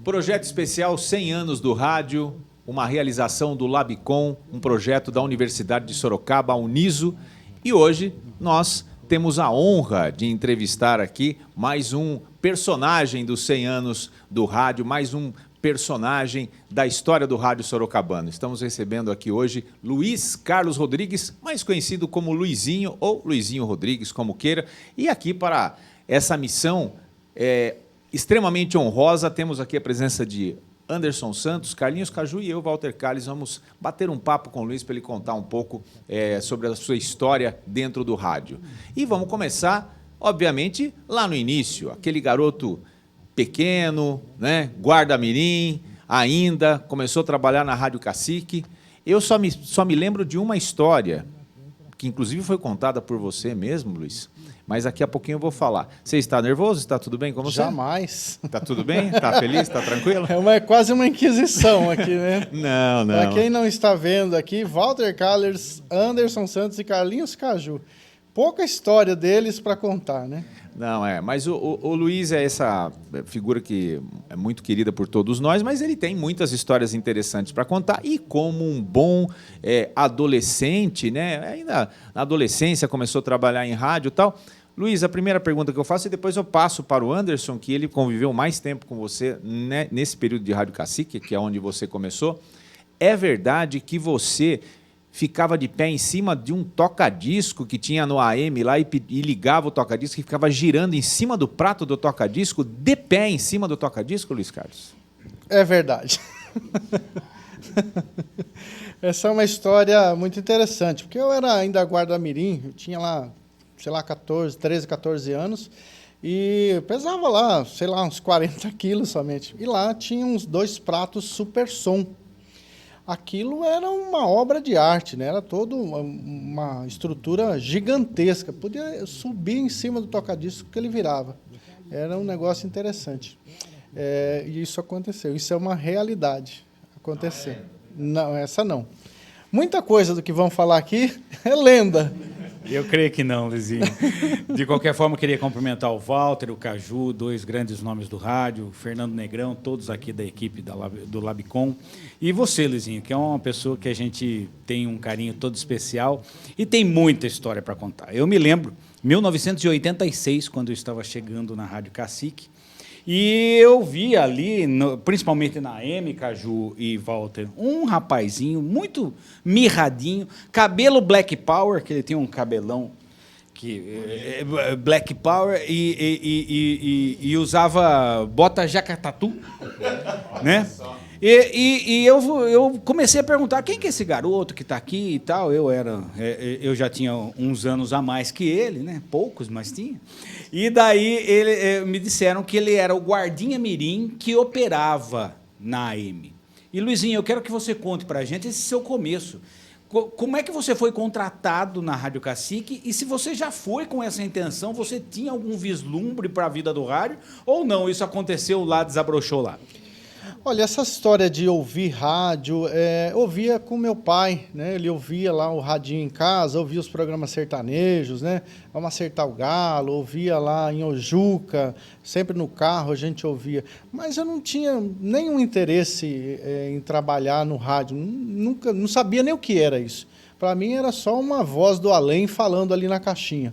Projeto especial 100 anos do rádio, uma realização do Labicom, um projeto da Universidade de Sorocaba, a Uniso. E hoje nós temos a honra de entrevistar aqui mais um personagem dos 100 anos do rádio, mais um personagem da história do rádio sorocabano. Estamos recebendo aqui hoje Luiz Carlos Rodrigues, mais conhecido como Luizinho ou Luizinho Rodrigues, como queira. E aqui para essa missão extremamente honrosa, temos aqui a presença de Anderson Santos, Carlinhos Caju e eu, Walter Calles. Vamos bater um papo com o Luiz para ele contar um pouco sobre a sua história dentro do rádio. E vamos começar, obviamente, lá no início. Aquele garoto pequeno, né, guarda-mirim, ainda, começou a trabalhar na Rádio Cacique. Eu só me lembro de uma história, que inclusive foi contada por você mesmo, Luiz, mas daqui a pouquinho eu vou falar. Você está nervoso? Está tudo bem com você? Jamais. Está tudo bem? Está feliz? Está tranquilo? É quase uma inquisição aqui, né? Não. Para quem não está vendo aqui, Walter Calles, Anderson Santos e Carlinhos Caju. Pouca história deles para contar, né? Não, mas o Luiz é essa figura que é muito querida por todos nós, mas ele tem muitas histórias interessantes para contar. E como um bom adolescente, né? Ainda na adolescência começou a trabalhar em rádio e tal. Luiz, a primeira pergunta que eu faço, e depois eu passo para o Anderson, que ele conviveu mais tempo com você, né, nesse período de Rádio Cacique, que é onde você começou. É verdade que você ficava de pé em cima de um toca-disco que tinha no AM lá e ligava o toca-disco e ficava girando em cima do prato do toca-disco, de pé em cima do toca-disco, Luiz Carlos? É verdade. Essa é uma história muito interessante, porque eu era ainda guarda-mirim, eu tinha lá, sei lá, 13, 14 anos, e eu pesava lá, sei lá, uns 40 quilos somente. E lá tinha uns 2 pratos super som. Aquilo era uma obra de arte, né? Era toda uma estrutura gigantesca. Podia subir em cima do toca-disco que ele virava. Era um negócio interessante. E isso aconteceu. Isso é uma realidade. Aconteceu. Não, essa não. Muita coisa do que vão falar aqui é lenda. Eu creio que não, Luizinho. De qualquer forma, eu queria cumprimentar o Walter, o Caju, 2 grandes nomes do rádio, o Fernando Negrão, todos aqui da equipe do Labicom. E você, Luizinho, que é uma pessoa que a gente tem um carinho todo especial e tem muita história para contar. Eu me lembro, 1986, quando eu estava chegando na Rádio Cacique, e eu vi ali, principalmente na AM, Caju e Walter, um rapazinho muito mirradinho, cabelo Black Power, que ele tinha um cabelão Black Power, e usava bota jacatatu, né? E eu comecei a perguntar quem que é esse garoto que está aqui e tal. Eu já tinha uns anos a mais que ele, né? Poucos, mas tinha. E daí me disseram que ele era o guardinha mirim que operava na AM. E, Luizinho, eu quero que você conte para a gente esse seu começo. Como é que você foi contratado na Rádio Cacique? E se você já foi com essa intenção, você tinha algum vislumbre para a vida do rádio? Ou não, isso aconteceu lá, desabrochou lá? Olha, essa história de ouvir rádio, ouvia com meu pai, né? Ele ouvia lá o radinho em casa, ouvia os programas sertanejos, né? Vamos acertar o galo, ouvia lá em Ojuca, sempre no carro a gente ouvia. Mas eu não tinha nenhum interesse em trabalhar no rádio, nunca, não sabia nem o que era isso. Para mim era só uma voz do além falando ali na caixinha.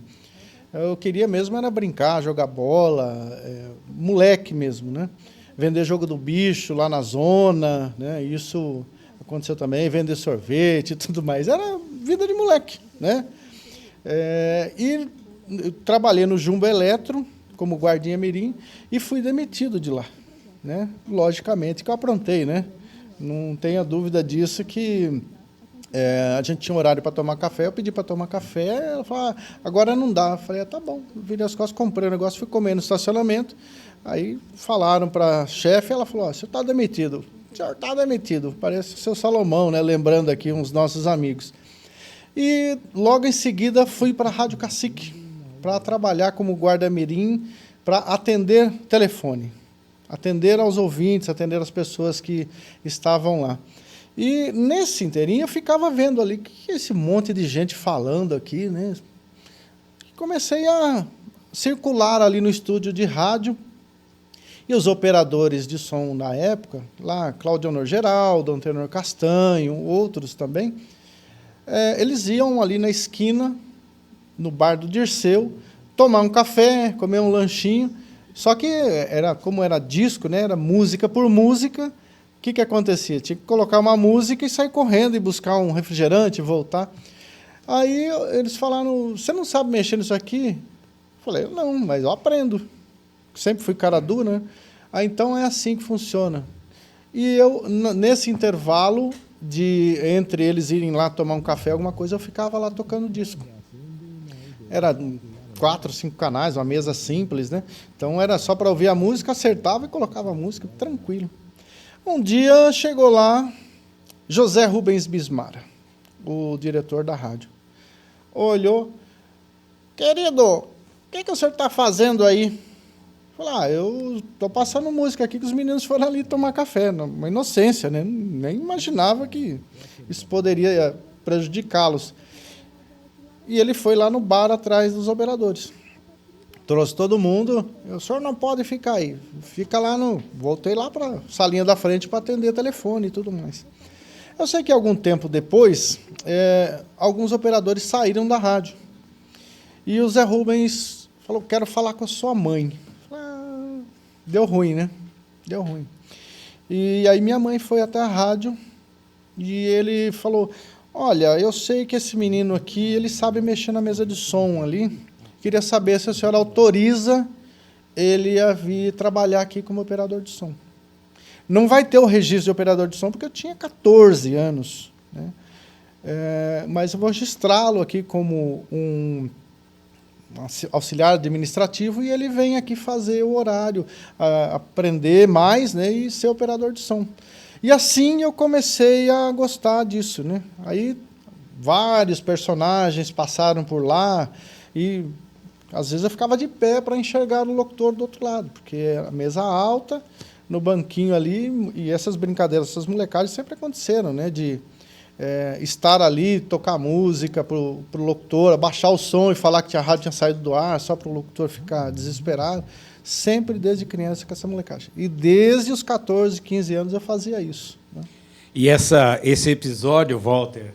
Eu queria mesmo era brincar, jogar bola, moleque mesmo, né? Vender jogo do bicho lá na zona, né? Isso aconteceu também, vender sorvete e tudo mais. Era vida de moleque, né? E eu trabalhei no Jumbo Eletro como guardinha mirim e fui demitido de lá, né? Logicamente que eu aprontei, né? Não tenha dúvida disso que a gente tinha um horário para tomar café, eu pedi para tomar café, ela falou, agora não dá. Eu falei, tá bom, virei as costas, comprei o negócio, fui comer no estacionamento. Aí falaram para a chefe, ela falou, você está demitido. O senhor está demitido. Parece o seu Salomão, né? Lembrando aqui uns nossos amigos. E logo em seguida fui para a Rádio Cacique, para trabalhar como guarda-mirim, para atender telefone, atender aos ouvintes, atender as pessoas que estavam lá. E nesse inteirinho eu ficava vendo ali, que esse monte de gente falando aqui, né? Comecei a circular ali no estúdio de rádio, e os operadores de som na época, lá, Cláudio Honor Geraldo, Antenor Castanho, outros também, eles iam ali na esquina, no bar do Dirceu, tomar um café, comer um lanchinho, só que como era disco, né, era música por música. O que acontecia? Tinha que colocar uma música e sair correndo e buscar um refrigerante, voltar. Aí eles falaram, você não sabe mexer nisso aqui? Eu falei, não, mas eu aprendo. Sempre fui cara dura, né? Aí, então é assim que funciona. E eu, nesse intervalo, entre eles irem lá tomar um café, alguma coisa, eu ficava lá tocando disco. Era 4, 5 canais, uma mesa simples, né? Então era só para ouvir a música, acertava e colocava a música, tranquilo. Um dia chegou lá José Rubens Bismara, o diretor da rádio. Olhou, querido, o que o senhor está fazendo aí? Falei, eu estou passando música aqui que os meninos foram ali tomar café, uma inocência, né? Nem imaginava que isso poderia prejudicá-los. E ele foi lá no bar atrás dos operadores. Trouxe todo mundo, o senhor não pode ficar aí, fica lá voltei lá para a salinha da frente para atender telefone e tudo mais. Eu sei que algum tempo depois, alguns operadores saíram da rádio. E o Zé Rubens falou, quero falar com a sua mãe. Deu ruim, né? Deu ruim. E aí minha mãe foi até a rádio e ele falou, olha, eu sei que esse menino aqui, ele sabe mexer na mesa de som ali. Queria saber se a senhora autoriza ele a vir trabalhar aqui como operador de som. Não vai ter o registro de operador de som, porque eu tinha 14 anos. Né? Mas eu vou registrá-lo aqui como um auxiliar administrativo e ele vem aqui fazer o horário, aprender mais, né, e ser operador de som. E assim eu comecei a gostar disso. Né? Aí vários personagens passaram por lá e às vezes eu ficava de pé para enxergar o locutor do outro lado, porque a mesa alta, no banquinho ali, e essas brincadeiras, essas molecadas sempre aconteceram, né? De estar ali, tocar música para o locutor, abaixar o som e falar que a rádio tinha saído do ar, só para o locutor ficar desesperado. Sempre desde criança com essa molecagem. E desde os 14, 15 anos eu fazia isso. Né? E esse episódio, Walter,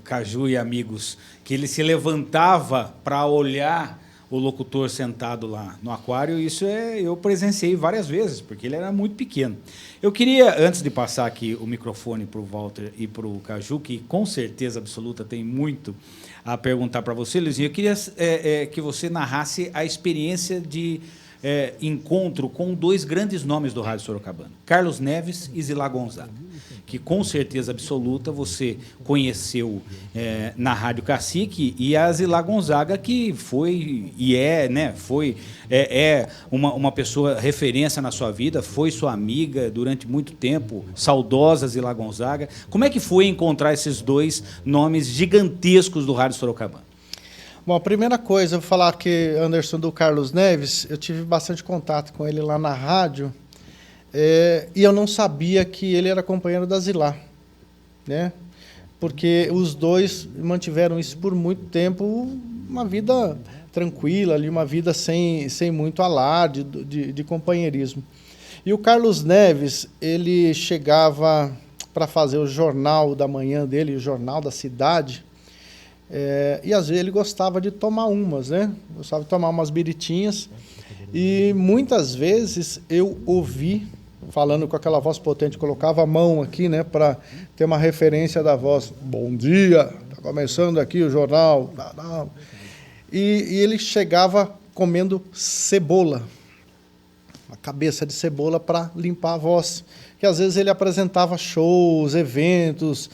Caju e amigos, que ele se levantava para olhar o locutor sentado lá no aquário, isso eu presenciei várias vezes, porque ele era muito pequeno. Eu queria, antes de passar aqui o microfone para o Walter e para o Caju, que com certeza absoluta tem muito a perguntar para você, Luizinho, eu queria que você narrasse a experiência de encontro com dois grandes nomes do rádio sorocabano, Carlos Neves e Zilá Gonzaga, que com certeza absoluta você conheceu na Rádio Cacique, e a Zilá Gonzaga, que foi e é uma pessoa referência na sua vida, foi sua amiga durante muito tempo, saudosa Zilá Gonzaga. Como é que foi encontrar esses dois nomes gigantescos do rádio sorocabano? Bom, a primeira coisa, eu vou falar que Anderson, do Carlos Neves, eu tive bastante contato com ele lá na rádio, e eu não sabia que ele era companheiro da Zilá, né? Porque os dois mantiveram isso por muito tempo, uma vida tranquila, ali, uma vida sem muito alarde de companheirismo. E o Carlos Neves, ele chegava para fazer o jornal da manhã dele, o Jornal da Cidade, e às vezes ele gostava de tomar umas, né? Gostava de tomar umas biritinhas. E muitas vezes eu ouvi, falando com aquela voz potente, colocava a mão aqui, né, para ter uma referência da voz. Bom dia, está começando aqui o jornal. E ele chegava comendo cebola, uma cabeça de cebola para limpar a voz. Que às vezes ele apresentava shows, eventos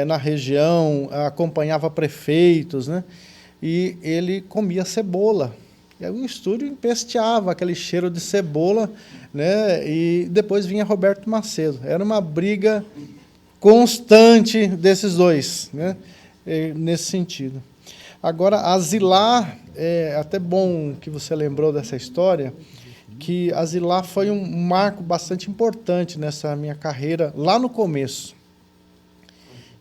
na região, acompanhava prefeitos, né? E ele comia cebola. E aí o estúdio empesteava aquele cheiro de cebola, né? E depois vinha Roberto Macedo. Era uma briga constante desses dois, né? nesse sentido. Agora, a Zilá, é até bom que você lembrou dessa história, que a Zilá foi um marco bastante importante nessa minha carreira, lá no começo.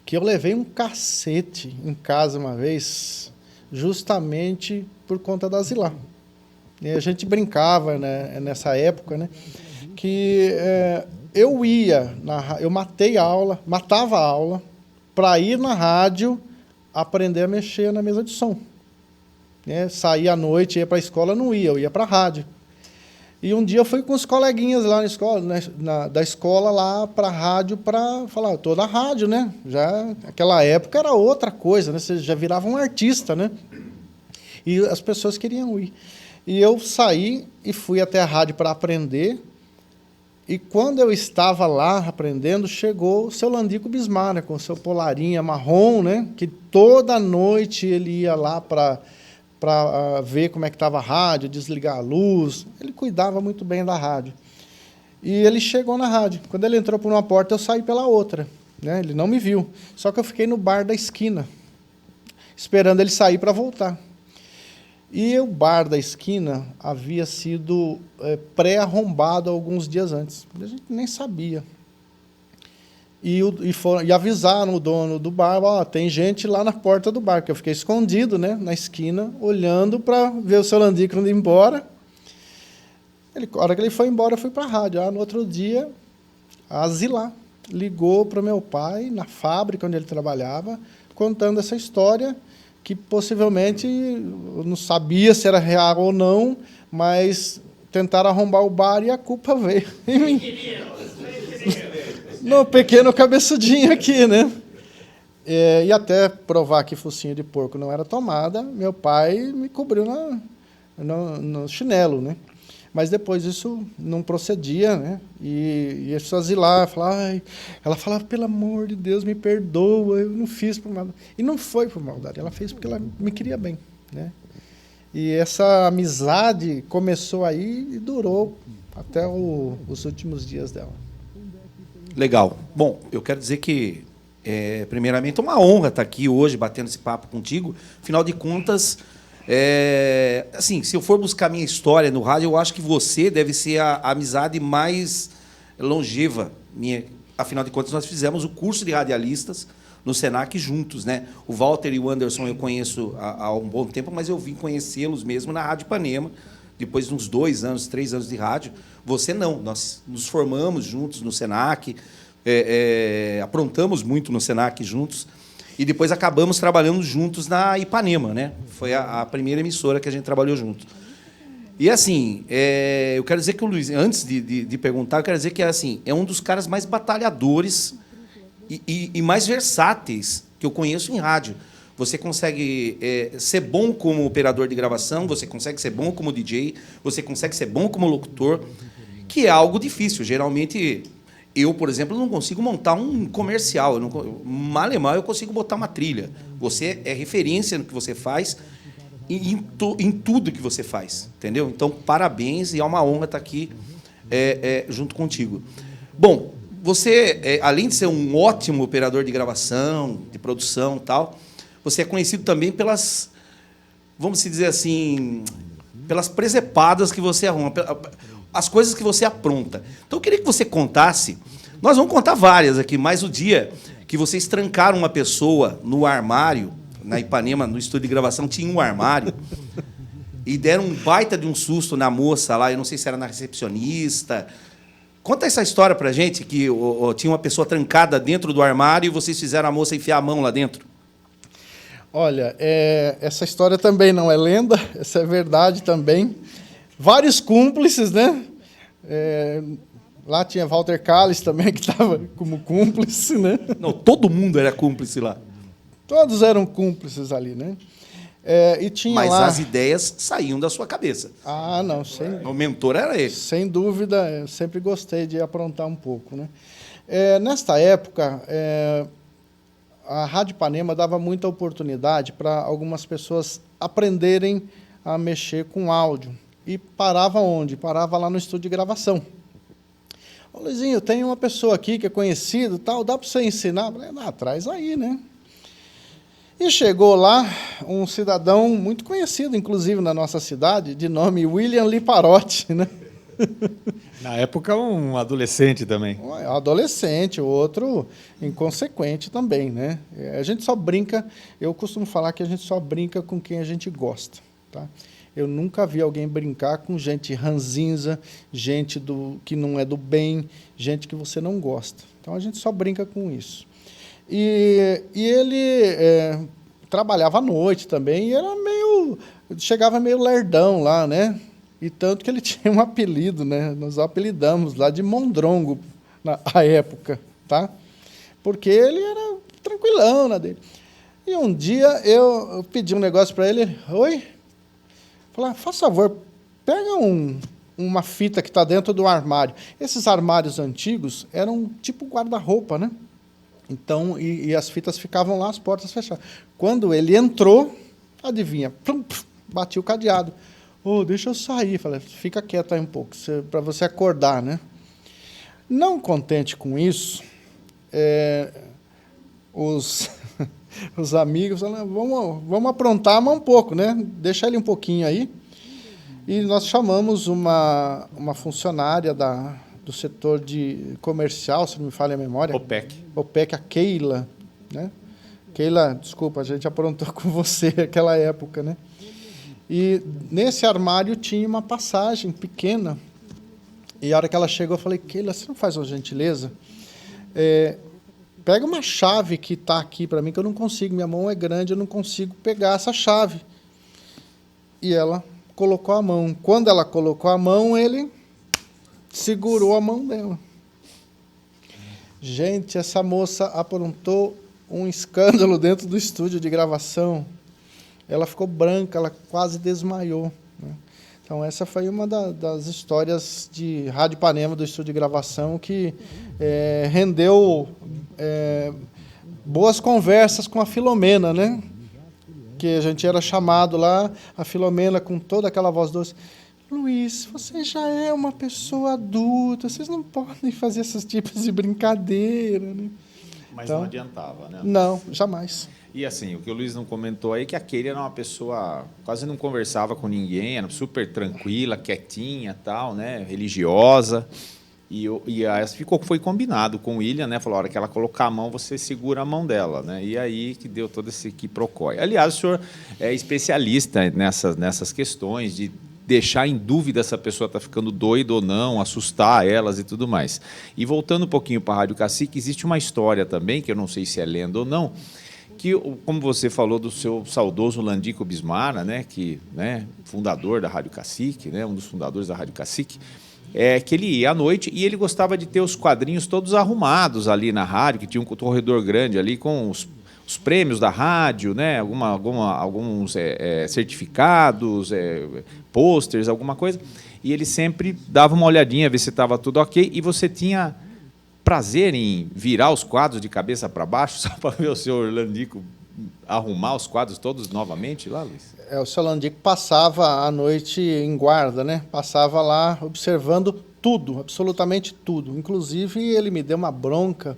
Que eu levei um cacete em casa uma vez, justamente por conta da Zilá. E a gente brincava, né, nessa época, né, que eu matava a aula para ir na rádio aprender a mexer na mesa de som. Saía à noite, ia para a escola, não ia, eu ia para a rádio. E um dia eu fui com os coleguinhas lá na escola, da escola lá para a rádio para falar, estou na rádio, né? Já, naquela época era outra coisa, né? Você já virava um artista, né? E as pessoas queriam ir. E eu saí e fui até a rádio para aprender. E quando eu estava lá aprendendo, chegou o seu Landico Bismar, né, com o seu polarinha marrom, né, que toda noite ele ia lá para ver como é que estava a rádio, desligar a luz. Ele cuidava muito bem da rádio. E ele chegou na rádio. Quando ele entrou por uma porta, eu saí pela outra. Né, ele não me viu. Só que eu fiquei no bar da esquina, esperando ele sair para voltar. E o bar da esquina havia sido pré-arrombado alguns dias antes. A gente nem sabia. E avisaram o dono do bar, tem gente lá na porta do bar, que eu fiquei escondido, né, na esquina, olhando para ver o seu Landico indo embora. A hora que ele foi embora, eu fui para a rádio. No outro dia, a Zilá ligou para o meu pai, na fábrica onde ele trabalhava, contando essa história, que possivelmente eu não sabia se era real ou não, mas tentaram arrombar o bar e a culpa veio em mim. No pequeno cabeçudinho aqui, né? E até provar que focinho de porco não era tomada, meu pai me cobriu no chinelo, né? Mas depois isso não procedia, né? E as pessoas iam lá, ela falava, pelo amor de Deus, me perdoa, eu não fiz por maldade. E não foi por maldade, ela fez porque ela me queria bem, né? E essa amizade começou aí e durou até os últimos dias dela. Legal. Bom, eu quero dizer que, primeiramente, é uma honra estar aqui hoje, batendo esse papo contigo. Afinal de contas, assim, se eu for buscar minha história no rádio, eu acho que você deve ser a amizade mais longeva minha. Afinal de contas, nós fizemos o curso de radialistas no Senac juntos, né? O Walter e o Anderson eu conheço há um bom tempo, mas eu vim conhecê-los mesmo na Rádio Ipanema, depois de uns 2 anos, 3 anos de rádio. Você não, nós nos formamos juntos no Senac, aprontamos muito no Senac juntos, e depois acabamos trabalhando juntos na Ipanema, né? Foi a primeira emissora que a gente trabalhou junto. E, assim, eu quero dizer que o Luiz, antes de perguntar, eu quero dizer que assim, é um dos caras mais batalhadores e mais versáteis que eu conheço em rádio. Você consegue ser bom como operador de gravação, você consegue ser bom como DJ, você consegue ser bom como locutor, que é algo difícil. Geralmente, eu, por exemplo, não consigo montar um comercial. Mal e mal eu consigo botar uma trilha. Você é referência no que você faz em tudo que você faz. Entendeu? Então, parabéns e é uma honra estar aqui junto contigo. Bom, você, além de ser um ótimo operador de gravação, de produção e tal, você é conhecido também pelas, vamos dizer assim, pelas presepadas que você arruma, as coisas que você apronta. Então, eu queria que você contasse, nós vamos contar várias aqui, mas o dia que vocês trancaram uma pessoa no armário, na Ipanema, no estúdio de gravação, tinha um armário, e deram um baita de um susto na moça lá, eu não sei se era na recepcionista. Conta essa história pra gente, que tinha uma pessoa trancada dentro do armário e vocês fizeram a moça enfiar a mão lá dentro. Olha, essa história também não é lenda, essa é verdade também. Vários cúmplices, né? Lá tinha Walter Calles também, que estava como cúmplice, né? Não, todo mundo era cúmplice lá. Todos eram cúmplices ali, né? E tinha Mas lá... as ideias saíam da sua cabeça. Ah, não, O mentor era ele. Sem dúvida, eu sempre gostei de aprontar um pouco, né? Nesta época, a Rádio Ipanema dava muita oportunidade para algumas pessoas aprenderem a mexer com áudio. E parava onde? Parava lá no estúdio de gravação. Ô, Luizinho, tem uma pessoa aqui que é conhecido, tal, dá para você ensinar? Eu falei, traz aí, né? E chegou lá um cidadão muito conhecido, inclusive, na nossa cidade, de nome William Liparotti, né? Na época, um adolescente também. Um adolescente, o outro inconsequente também, né? A gente só brinca, eu costumo falar que a gente só brinca com quem a gente gosta, tá? Eu nunca vi alguém brincar com gente ranzinza, gente que não é do bem, gente que você não gosta. Então, a gente só brinca com isso. E ele trabalhava à noite também e chegava meio lerdão lá, né? E tanto que ele tinha um apelido, né? Nós apelidamos lá de Mondrongo na época, tá? Porque ele era tranquilão na dele. E um dia eu pedi um negócio para ele, oi? Falei, faz favor, pega uma fita que está dentro do armário. Esses armários antigos eram tipo guarda-roupa, né? Então, e as fitas ficavam lá, as portas fechadas. Quando ele entrou, adivinha, plum, bati o cadeado. Oh, deixa eu sair. Falei, fica quieto aí um pouco, para você acordar, né? Não contente com isso, os amigos falaram, vamos aprontar mais um pouco, né? Deixa ele um pouquinho aí. E nós chamamos uma funcionária do setor de comercial, se não me falha a memória. OPEC, a Keila, né? Keila, desculpa, a gente aprontou com você naquela época, né? E nesse armário tinha uma passagem pequena. E a hora que ela chegou, eu falei, Keila, você não faz uma gentileza? Pega uma chave que está aqui para mim, que eu não consigo, minha mão é grande, eu não consigo pegar essa chave. E ela colocou a mão. Quando ela colocou a mão, ele segurou a mão dela. Gente, essa moça aprontou um escândalo dentro do estúdio de gravação. Ela ficou branca, ela quase desmaiou, né? Então, essa foi uma das histórias de Rádio Ipanema, do estúdio de gravação, que rendeu boas conversas com a Filomena, né? Que a gente era chamado lá, a Filomena, com toda aquela voz doce. Luiz, você já é uma pessoa adulta, vocês não podem fazer esses tipos de brincadeira, né? Mas então, não adiantava, né? Não, jamais. E assim, o que o Luiz não comentou aí é que a Keila era uma pessoa, quase não conversava com ninguém, era super tranquila, quietinha, tal, né, religiosa. Foi combinado com o William, né? Falou, a hora que ela colocar a mão, você segura a mão dela, né? E aí que deu todo esse quiprocó. Aliás, o senhor é especialista nessas questões de deixar em dúvida se a pessoa está ficando doida ou não, assustar elas e tudo mais. E voltando um pouquinho para a Rádio Cacique, existe uma história também, que eu não sei se é lenda ou não, que, como você falou do seu saudoso Landico Bismara, né, fundador da Rádio Cacique, né, um dos fundadores da Rádio Cacique, que ele ia à noite e ele gostava de ter os quadrinhos todos arrumados ali na rádio, que tinha um corredor grande ali com os prêmios da rádio, né, alguns certificados, pôsteres, alguma coisa, e ele sempre dava uma olhadinha, ver se estava tudo ok, e você tinha prazer em virar os quadros de cabeça para baixo, só para ver o senhor Landico arrumar os quadros todos novamente lá, Luiz? O seu Landico passava a noite em guarda, né? Passava lá observando tudo, absolutamente tudo. Inclusive, ele me deu uma bronca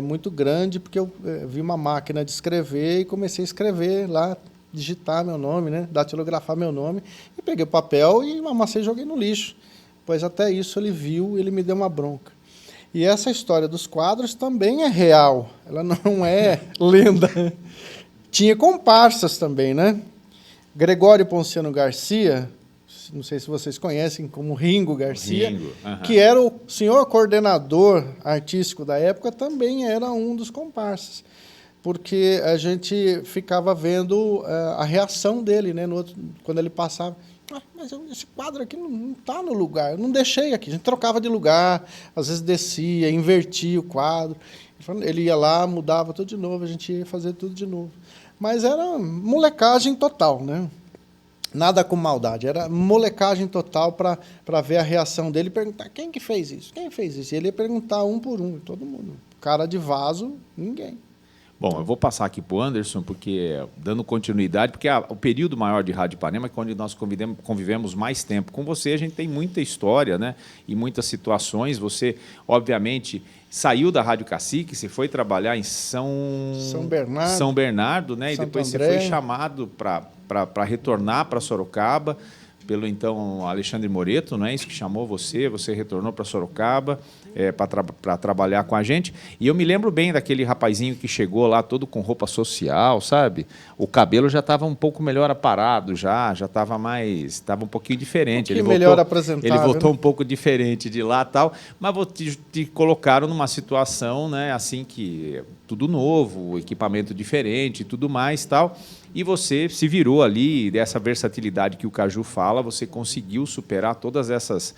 muito grande, porque eu vi uma máquina de escrever e comecei a escrever lá, digitar meu nome, né? Datilografar meu nome, e peguei o papel e amassei e joguei no lixo. Pois até isso ele viu e ele me deu uma bronca. E essa história dos quadros também é real, ela não é lenda. Tinha comparsas também, né? Gregório Ponciano Garcia, não sei se vocês conhecem como Ringo Garcia, que era o senhor coordenador artístico da época, também era um dos comparsas, porque a gente ficava vendo a reação dele, né, quando ele passava. Mas esse quadro aqui não está no lugar, eu não deixei aqui. A gente trocava de lugar, às vezes descia, invertia o quadro. Ele ia lá, mudava tudo de novo, a gente ia fazer tudo de novo. Mas era molecagem total, né? Nada com maldade, era molecagem total para ver a reação dele e perguntar quem que fez isso, quem fez isso. E ele ia perguntar um por um, todo mundo. Cara de vaso, ninguém. Bom, eu vou passar aqui para o Anderson, porque dando continuidade, porque o período maior de Rádio Ipanema, que é onde nós convivemos mais tempo com você, a gente tem muita história, né? E muitas situações. Você, obviamente, saiu da Rádio Cacique, você foi trabalhar em São Bernardo, né? E depois André. você foi chamado para retornar para Sorocaba pelo então Alexandre Moreto, não é isso que chamou você? Você retornou para Sorocaba para trabalhar com a gente. E eu me lembro bem daquele rapazinho que chegou lá todo com roupa social, sabe? O cabelo já estava um pouco melhor aparado, já estava um pouquinho diferente. Ele melhor apresentável. Ele voltou um pouco diferente de lá, tal. Mas te colocaram numa situação, né? Assim que tudo novo, equipamento diferente, e tudo mais, tal. E você se virou ali, dessa versatilidade que o Caju fala, você conseguiu superar todas essas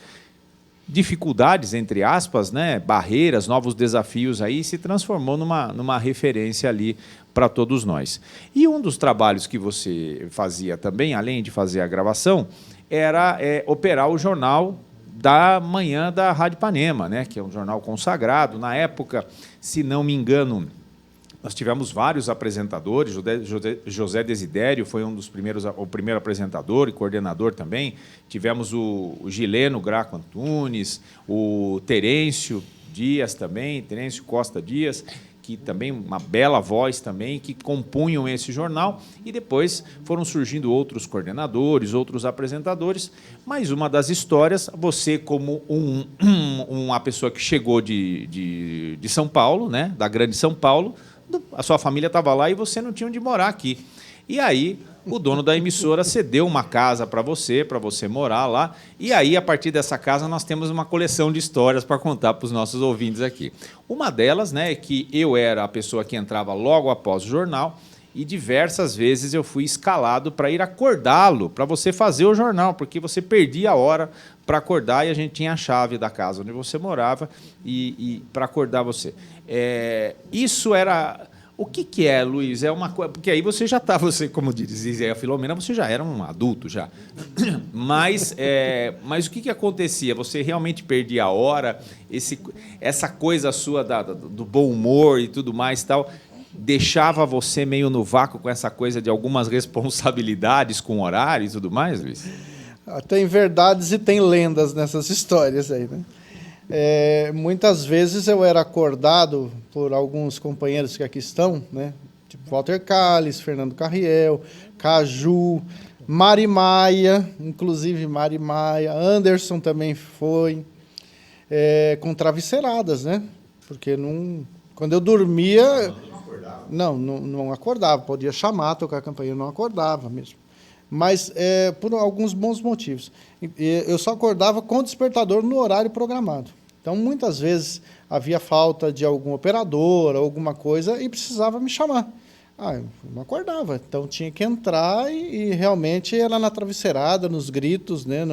dificuldades, entre aspas, né, barreiras, novos desafios aí, e se transformou numa referência ali para todos nós. E um dos trabalhos que você fazia também, além de fazer a gravação, era operar o jornal da manhã da Rádio Ipanema, né, que é um jornal consagrado. Na época, se não me engano, nós tivemos vários apresentadores. José Desidério foi o primeiro apresentador e coordenador também. Tivemos o Gileno Graco Antunes, o Terêncio Dias também, Terêncio Costa Dias, que também uma bela voz também, que compunham esse jornal. E depois foram surgindo outros coordenadores, outros apresentadores. Mas uma das histórias, você como uma pessoa que chegou de São Paulo, né, da grande São Paulo, a sua família estava lá e você não tinha onde morar aqui. E aí o dono da emissora cedeu uma casa para você morar lá. E aí, a partir dessa casa, nós temos uma coleção de histórias para contar para os nossos ouvintes aqui. Uma delas, né, é que eu era a pessoa que entrava logo após o jornal e diversas vezes eu fui escalado para ir acordá-lo, para você fazer o jornal, porque você perdia a hora para acordar e a gente tinha a chave da casa onde você morava e para acordar você. Isso era... O que é, Luiz? É uma coisa... Porque aí você já está, como dizia a Filomena, você já era um adulto já. Mas o que acontecia? Você realmente perdia a hora? Essa coisa sua do bom humor e tudo mais e tal, deixava você meio no vácuo com essa coisa de algumas responsabilidades com horário e tudo mais, Luiz? Tem verdades e tem lendas nessas histórias aí, né? Muitas vezes eu era acordado por alguns companheiros que aqui estão, né? Tipo Walter Calles, Fernando Carriel, Caju, Mari Maia, inclusive Mari Maia, Anderson também foi, com travesseiradas, né? Porque quando eu dormia... Não acordava, podia chamar, tocar a campainha, não acordava mesmo. Mas por alguns bons motivos. Eu só acordava com o despertador no horário programado. Então, muitas vezes, havia falta de algum operador, alguma coisa, e precisava me chamar. Eu não acordava. Então, tinha que entrar e realmente era na travesseirada, nos gritos, né,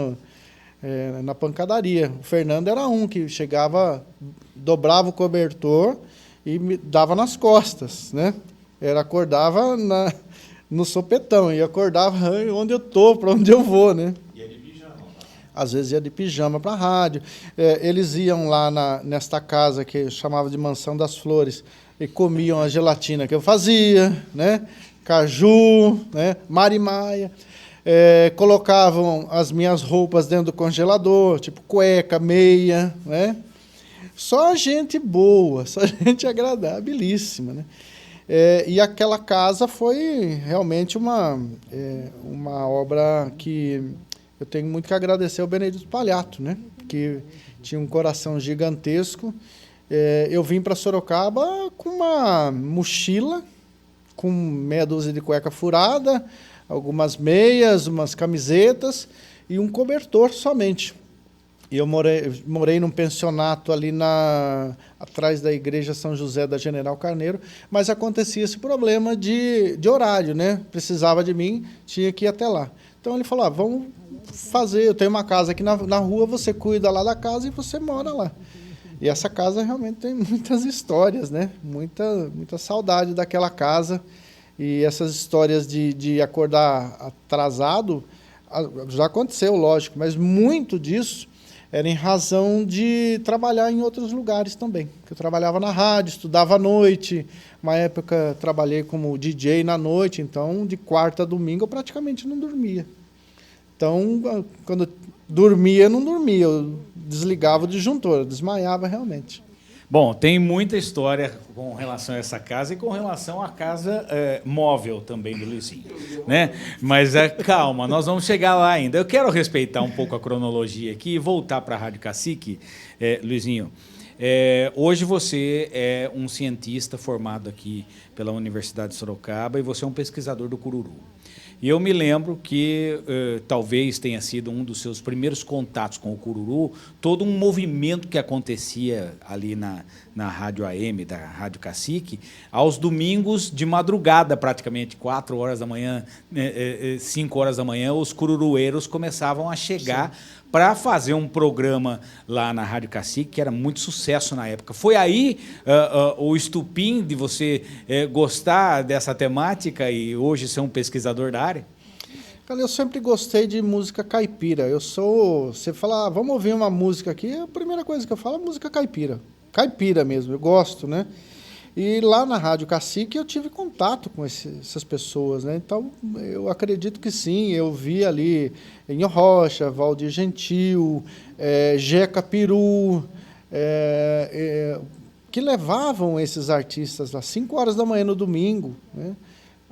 na pancadaria. O Fernando era um que chegava, dobrava o cobertor e me dava nas costas, né? Acordava no sopetão, e acordava onde eu estou, para onde eu vou, né? Ia de pijama. Às vezes ia de pijama para a rádio. Eles iam lá nesta casa que eu chamava de Mansão das Flores e comiam a gelatina que eu fazia, né? Caju, né? Mari Maia. Colocavam as minhas roupas dentro do congelador, tipo cueca, meia, né? Só gente boa, só gente agradabilíssima, né? E aquela casa foi realmente uma obra que eu tenho muito que agradecer ao Benedito Palhato, né? Que tinha um coração gigantesco. Eu vim para Sorocaba com uma mochila, com meia dúzia de cueca furada, algumas meias, umas camisetas e um cobertor somente. E eu morei num pensionato ali atrás da igreja São José da General Carneiro, mas acontecia esse problema de horário, né? Precisava de mim, tinha que ir até lá. Então ele falou, vamos fazer, eu tenho uma casa aqui na rua, você cuida lá da casa e você mora lá. E essa casa realmente tem muitas histórias, né? Muita saudade daquela casa. E essas histórias de acordar atrasado, já aconteceu, lógico, mas muito disso era em razão de trabalhar em outros lugares também. Eu trabalhava na rádio, estudava à noite, uma época trabalhei como DJ na noite, então de quarta a domingo eu praticamente não dormia. Então, quando eu dormia, não dormia, eu desligava o disjuntor, eu desmaiava realmente. Bom, tem muita história com relação a essa casa e com relação à casa móvel também do Luizinho, né? Mas calma, nós vamos chegar lá ainda. Eu quero respeitar um pouco a cronologia aqui e voltar para a Rádio Cacique, Luizinho. Hoje você é um cientista formado aqui pela Universidade de Sorocaba e você é um pesquisador do cururu. E eu me lembro que talvez tenha sido um dos seus primeiros contatos com o cururu, todo um movimento que acontecia ali na Rádio AM, da Rádio Cacique, aos domingos de madrugada, praticamente, 4 horas da manhã, 5 horas da manhã, os cururueiros começavam a chegar para fazer um programa lá na Rádio Cacique, que era muito sucesso na época. Foi aí o estupim de você gostar dessa temática e hoje ser um pesquisador da área? Cara, eu sempre gostei de música caipira. Você fala, vamos ouvir uma música aqui, a primeira coisa que eu falo é música caipira. Caipira mesmo, eu gosto, né? E lá na Rádio Cacique eu tive contato com essas pessoas, né? Então, eu acredito que sim, eu vi ali Enio Rocha, Valdir Gentil, Jeca Peru, que levavam esses artistas às 5 horas da manhã no domingo, né?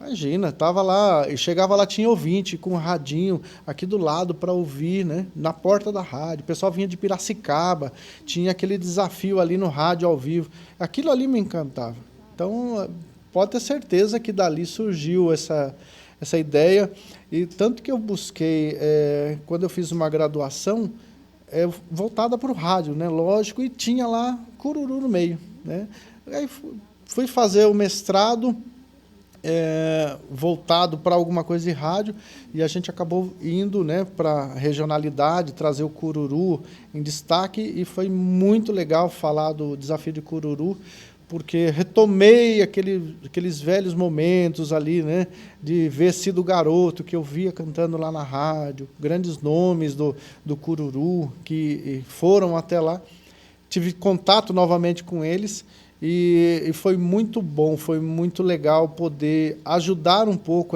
Imagina, tava lá, e chegava lá, tinha ouvinte com um radinho aqui do lado para ouvir, né? Na porta da rádio. O pessoal vinha de Piracicaba, tinha aquele desafio ali no rádio ao vivo. Aquilo ali me encantava. Então, pode ter certeza que dali surgiu essa ideia. E tanto que eu busquei, quando eu fiz uma graduação, voltada para o rádio, né? Lógico, e tinha lá cururu no meio, né? Aí fui fazer o mestrado, voltado para alguma coisa de rádio, e a gente acabou indo, né, para a regionalidade, trazer o cururu em destaque, e foi muito legal falar do desafio de cururu, porque retomei aqueles velhos momentos ali, né, de ver Cido Garoto, que eu via cantando lá na rádio, grandes nomes do cururu que foram até lá. Tive contato novamente com eles, e foi muito bom, foi muito legal poder ajudar um pouco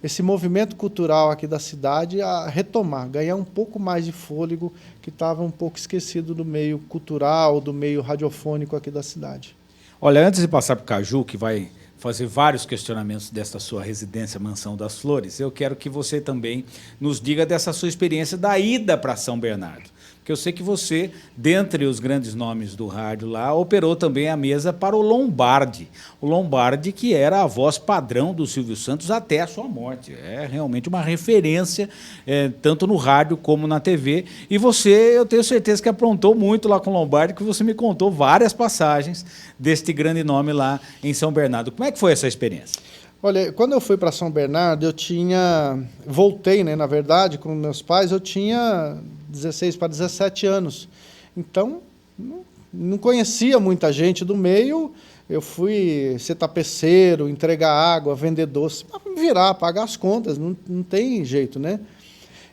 esse movimento cultural aqui da cidade a retomar, ganhar um pouco mais de fôlego, que estava um pouco esquecido do meio cultural, do meio radiofônico aqui da cidade. Olha, antes de passar para o Caju, que vai fazer vários questionamentos desta sua residência Mansão das Flores, eu quero que você também nos diga dessa sua experiência da ida para São Bernardo. Porque eu sei que você, dentre os grandes nomes do rádio lá, operou também a mesa para o Lombardi. O Lombardi, que era a voz padrão do Silvio Santos até a sua morte. É realmente uma referência, tanto no rádio como na TV. E você, eu tenho certeza que aprontou muito lá com o Lombardi, que você me contou várias passagens deste grande nome lá em São Bernardo. Como é que foi essa experiência? Olha, quando eu fui para São Bernardo, voltei, né, na verdade, com meus pais, eu tinha 16 para 17 anos. Então, não conhecia muita gente do meio, eu fui ser tapeceiro, entregar água, vender doce, para virar, pagar as contas, não tem jeito, né?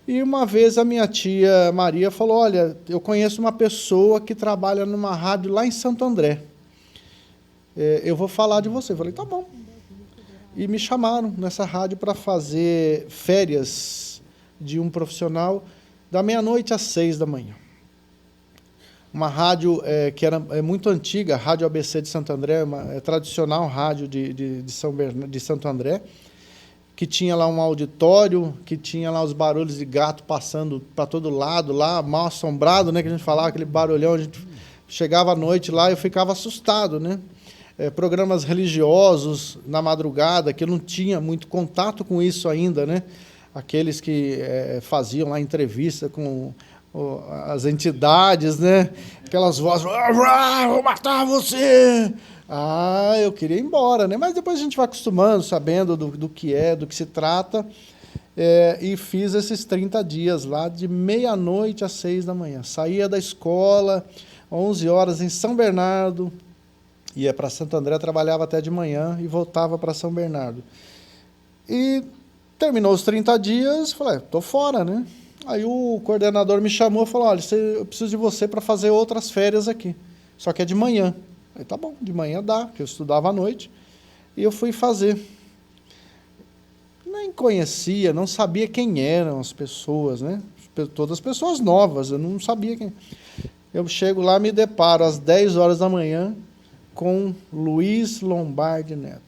E uma vez a minha tia Maria falou, olha, eu conheço uma pessoa que trabalha numa rádio lá em Santo André. Eu vou falar de você. Eu falei, tá bom. E me chamaram nessa rádio para fazer férias de um profissional da meia-noite às 6 da manhã. Uma rádio que era muito antiga, a Rádio ABC de Santo André, uma tradicional rádio de Santo André, que tinha lá um auditório, que tinha lá os barulhos de gato passando para todo lado, lá mal assombrado, né, que a gente falava, aquele barulhão, a gente chegava à noite lá e eu ficava assustado, né? Programas religiosos na madrugada, que eu não tinha muito contato com isso ainda, né? Aqueles que faziam lá entrevista com as entidades, né? Aquelas vozes, vou matar você! Eu queria ir embora, né? Mas depois a gente vai acostumando, sabendo do que do que se trata, e fiz esses 30 dias lá, de meia-noite às 6 da manhã. Saía da escola, 11 horas em São Bernardo, ia para Santo André, trabalhava até de manhã e voltava para São Bernardo. E terminou os 30 dias, falei, tô fora, né? Aí o coordenador me chamou e falou, olha, eu preciso de você para fazer outras férias aqui, só que é de manhã. Aí, tá bom, de manhã dá, porque eu estudava à noite, e eu fui fazer. Nem conhecia, não sabia quem eram as pessoas, né? Todas as pessoas novas, eu não sabia quem. Eu chego lá, me deparo às 10 horas da manhã com Luiz Lombardi Neto,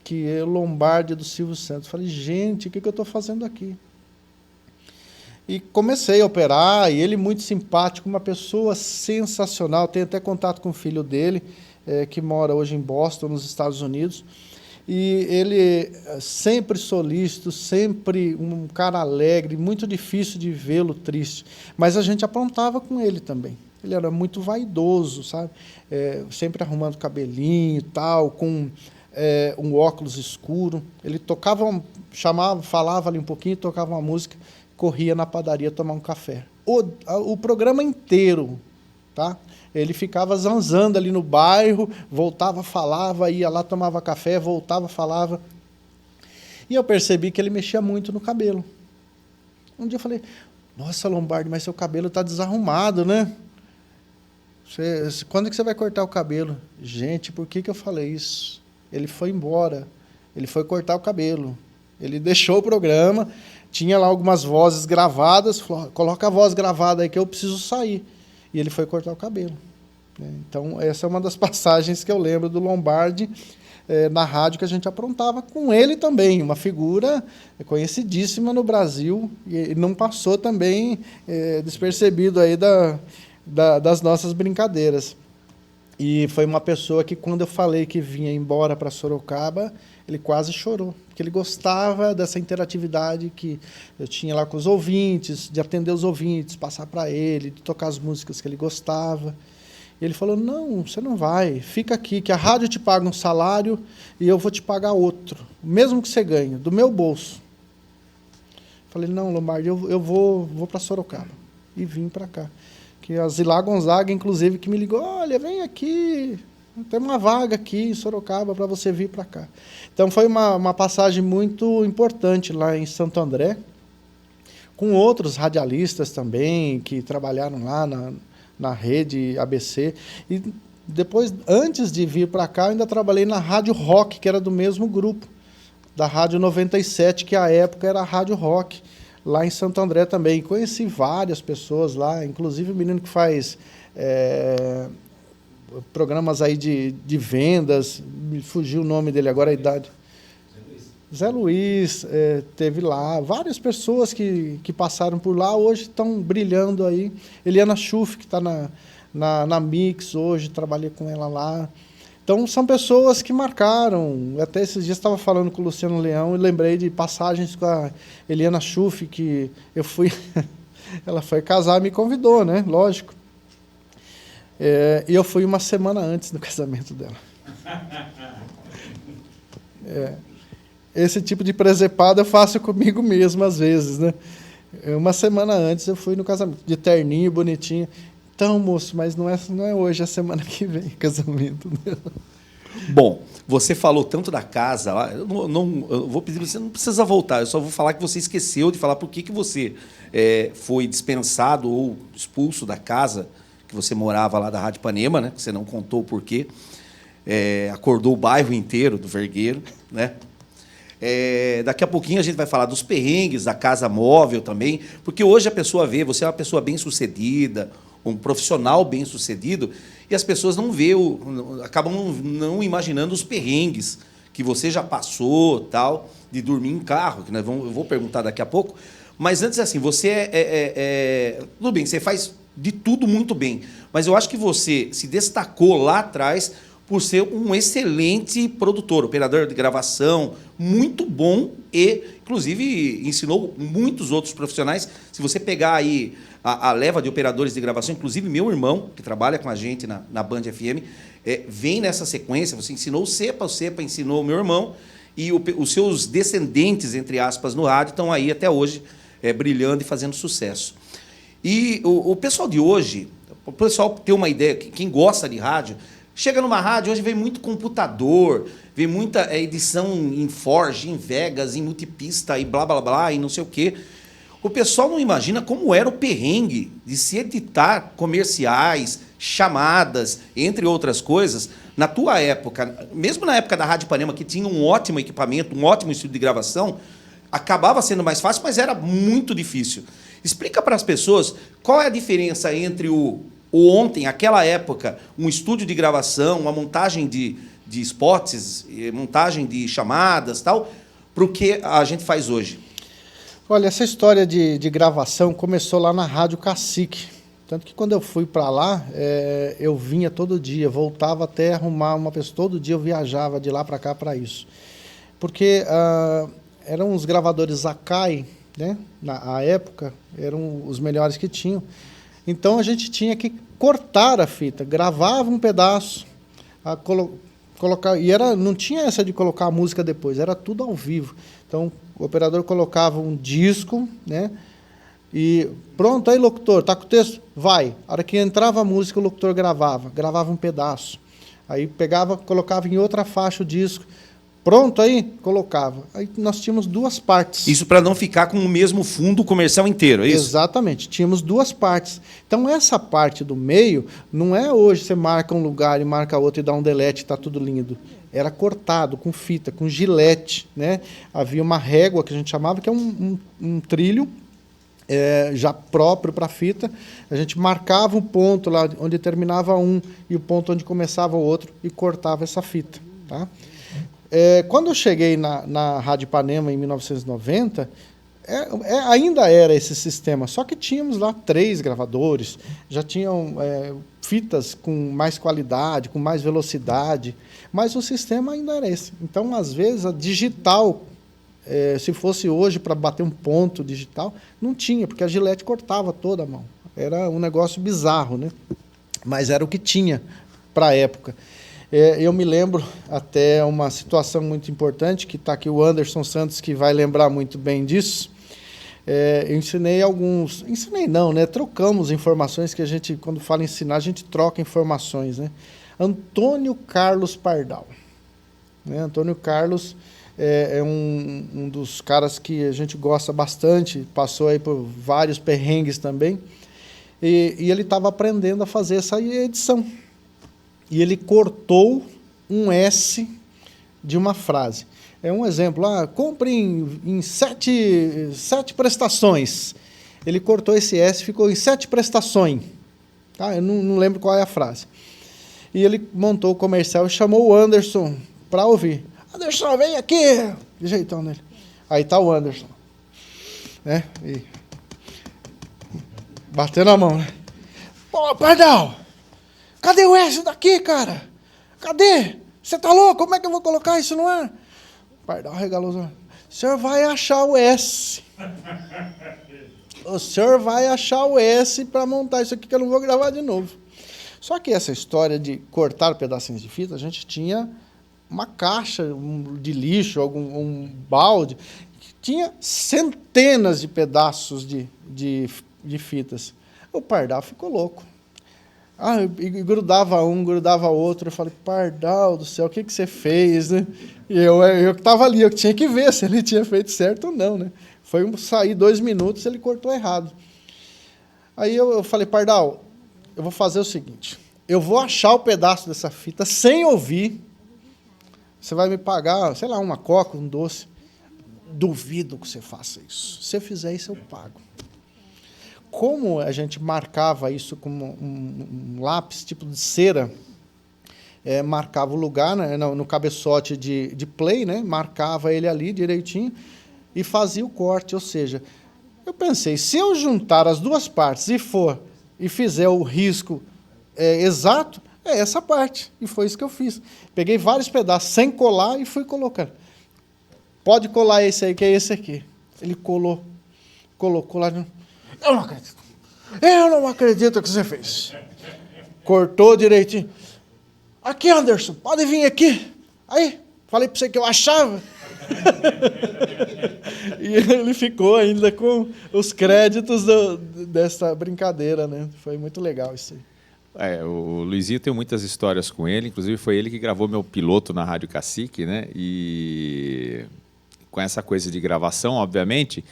que é o Lombardi do Silvio Santos. Falei, gente, o que eu estou fazendo aqui? E comecei a operar, e ele muito simpático, uma pessoa sensacional. Tenho até contato com o filho dele, que mora hoje em Boston, nos Estados Unidos. E ele sempre solícito, sempre um cara alegre, muito difícil de vê-lo triste. Mas a gente aprontava com ele também. Ele era muito vaidoso, sabe? Sempre arrumando cabelinho e tal, com um óculos escuro. Ele tocava, chamava, falava ali um pouquinho, tocava uma música, corria na padaria tomar um café. O programa inteiro, tá? Ele ficava zanzando ali no bairro, voltava, falava, ia lá, tomava café, voltava, falava. E eu percebi que ele mexia muito no cabelo. Um dia eu falei, nossa, Lombardi, mas seu cabelo está desarrumado, né? Quando que você vai cortar o cabelo? Gente, por que eu falei isso? Ele foi embora, ele foi cortar o cabelo. Ele deixou o programa, tinha lá algumas vozes gravadas, falou, coloca a voz gravada aí que eu preciso sair. E ele foi cortar o cabelo. Então, essa é uma das passagens que eu lembro do Lombardi na rádio, que a gente aprontava com ele também, uma figura conhecidíssima no Brasil, e não passou também despercebido aí das nossas brincadeiras. E foi uma pessoa que, quando eu falei que vinha embora para Sorocaba, ele quase chorou, porque ele gostava dessa interatividade que eu tinha lá com os ouvintes, de atender os ouvintes, passar para ele, de tocar as músicas que ele gostava. E ele falou, não, você não vai, fica aqui, que a rádio te paga um salário e eu vou te pagar outro, mesmo que você ganhe, do meu bolso. Falei, não, Lombardi, eu vou para Sorocaba. E vim para cá. Que a Zilá Gonzaga, inclusive, que me ligou, olha, vem aqui, tem uma vaga aqui em Sorocaba para você vir para cá. Então, foi uma passagem muito importante lá em Santo André, com outros radialistas também, que trabalharam lá na rede ABC. E depois, antes de vir para cá, eu ainda trabalhei na Rádio Rock, que era do mesmo grupo, da Rádio 97, que à época era a Rádio Rock, lá em Santo André também. Conheci várias pessoas lá, inclusive o menino que faz programas aí de vendas, me fugiu o nome dele agora, a idade. Zé Luiz teve lá, várias pessoas que passaram por lá, hoje estão brilhando aí. Eliana Schuff, que está na Mix hoje, trabalhei com ela lá. Então, são pessoas que marcaram. Até esses dias estava falando com o Luciano Leão e lembrei de passagens com a Eliana Schuff, que eu fui... ela foi casar e me convidou, né? Lógico. E eu fui uma semana antes do casamento dela. Esse tipo de presepada eu faço comigo mesmo, às vezes, né? Uma semana antes eu fui no casamento, de terninho, bonitinho. Então, moço, mas não é hoje, é a semana que vem o casamento. Né? Bom, você falou tanto da casa lá, eu vou pedir, você não precisa voltar, eu só vou falar que você esqueceu de falar por que você foi dispensado ou expulso da casa que você morava lá da Rádio Ipanema, né? Que você não contou o porquê. Acordou o bairro inteiro do Vergueiro, né? Daqui a pouquinho a gente vai falar dos perrengues, da casa móvel também, porque hoje a pessoa vê, você é uma pessoa bem-sucedida, um profissional bem-sucedido, e as pessoas acabam não imaginando os perrengues que você já passou, tal, de dormir em carro, que eu vou perguntar daqui a pouco. Mas antes, assim, você tudo bem, você faz de tudo muito bem, mas eu acho que você se destacou lá atrás por ser um excelente produtor, operador de gravação, muito bom e, inclusive, ensinou muitos outros profissionais. Se você pegar aí a leva de operadores de gravação, inclusive meu irmão, que trabalha com a gente na Band FM, vem nessa sequência. Você ensinou o Cepa ensinou o meu irmão, e os seus descendentes, entre aspas, no rádio, estão aí até hoje brilhando e fazendo sucesso. E o pessoal de hoje, o pessoal ter uma ideia, quem gosta de rádio, chega numa rádio, hoje vem muito computador, vem muita edição em Forge, em Vegas, em multipista e blá, blá, blá, e não sei o quê. O pessoal não imagina como era o perrengue de se editar comerciais, chamadas, entre outras coisas. Na tua época, mesmo na época da Rádio Ipanema, que tinha um ótimo equipamento, um ótimo estúdio de gravação, acabava sendo mais fácil, mas era muito difícil. Explica para as pessoas qual é a diferença entre o ontem, aquela época, um estúdio de gravação, uma montagem de spots, montagem de chamadas, tal, para o que a gente faz hoje. Olha, essa história de gravação começou lá na Rádio Cacique. Tanto que quando eu fui para lá, eu vinha todo dia, voltava até arrumar uma pessoa. Todo dia eu viajava de lá para cá para isso. Porque eram os gravadores Akai, né? Na época, eram os melhores que tinham. Então a gente tinha que cortar a fita, gravava um pedaço, colocar, e não tinha essa de colocar a música depois, era tudo ao vivo. Então o operador colocava um disco, né? E pronto, aí locutor, tá com o texto? Vai. A hora que entrava a música, o locutor gravava um pedaço. Aí pegava, colocava em outra faixa o disco. Pronto, aí colocava. Aí nós tínhamos duas partes. Isso para não ficar com o mesmo fundo comercial inteiro, é isso? Exatamente, tínhamos duas partes. Então essa parte do meio, não é hoje você marca um lugar e marca outro e dá um delete e está tudo lindo. Era cortado com fita, com gilete, né? Havia uma régua que a gente chamava, que é um trilho, já próprio para a fita. A gente marcava um ponto lá onde terminava um e o ponto onde começava o outro e cortava essa fita. Tá? Quando eu cheguei na Rádio Ipanema em 1990, ainda era esse sistema, só que tínhamos lá 3 gravadores, já tinham fitas com mais qualidade, com mais velocidade, mas o sistema ainda era esse. Então, às vezes, a digital, se fosse hoje para bater um ponto digital, não tinha, porque a Gillette cortava toda a mão. Era um negócio bizarro, né? Mas era o que tinha para a época. Eu me lembro até uma situação muito importante, que está aqui o Anderson Santos, que vai lembrar muito bem disso. Eu ensinei alguns... Ensinei não, né? Trocamos informações, que a gente, quando fala ensinar, a gente troca informações, né? Antônio Carlos Pardal. Né? Antônio Carlos é um dos caras que a gente gosta bastante, passou aí por vários perrengues também, e ele estava aprendendo a fazer essa edição. E ele cortou um S de uma frase. É um exemplo, compre em 7 prestações. Ele cortou esse S e ficou em 7 prestações. Tá? Eu não lembro qual é a frase. E ele montou o comercial e chamou o Anderson para ouvir. Anderson, vem aqui! De jeitão nele. Aí tá o Anderson. Né? E batendo a mão, né? Pô, Pardal! Cadê o S daqui, cara? Cadê? Você tá louco? Como é que eu vou colocar isso no ar? Pardal regalou os olhos. O senhor vai achar o S. O senhor vai achar o S para montar isso aqui, que eu não vou gravar de novo. Só que essa história de cortar pedacinhos de fita, a gente tinha uma caixa de lixo, um balde, que tinha centenas de pedaços de fitas. O Pardal ficou louco. E grudava um, grudava outro. Eu falei, Pardal do céu, o que você fez? Né? E eu que estava ali, eu tinha que ver se ele tinha feito certo ou não. Né? Foi sair 2 minutos, ele cortou errado. Aí eu falei, Pardal, eu vou fazer o seguinte, eu vou achar o pedaço dessa fita sem ouvir, você vai me pagar, sei lá, uma coca, um doce. Duvido que você faça isso. Se você fizer isso, eu pago. Como a gente marcava isso com um lápis tipo de cera, marcava o lugar, né, no cabeçote de play, né, marcava ele ali direitinho e fazia o corte. Ou seja, eu pensei, se eu juntar as duas partes e fizer o risco exato, é essa parte. E foi isso que eu fiz. Peguei vários pedaços sem colar e fui colocando. Pode colar esse aí, que é esse aqui. Ele colocou lá. Eu não acredito. Eu não acredito que você fez. Cortou direitinho. Aqui, Anderson, pode vir aqui. Aí, falei para você que eu achava. E ele ficou ainda com os créditos dessa brincadeira, né? Foi muito legal isso aí. O Luizinho, tem muitas histórias com ele, inclusive foi ele que gravou meu piloto na Rádio Cacique, né? E com essa coisa de gravação, obviamente,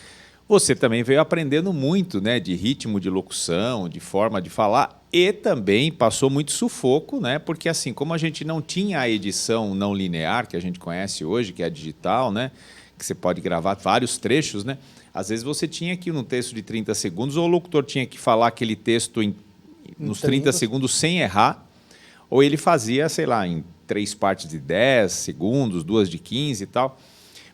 você também veio aprendendo muito, né, de ritmo de locução, de forma de falar, e também passou muito sufoco, né, porque assim, como a gente não tinha a edição não linear que a gente conhece hoje, que é a digital, né, que você pode gravar vários trechos, né, às vezes você tinha que, num texto de 30 segundos, ou o locutor tinha que falar aquele texto nos 30 segundos sem errar, ou ele fazia, sei lá, em 3 partes de 10 segundos, 2 de 15 e tal.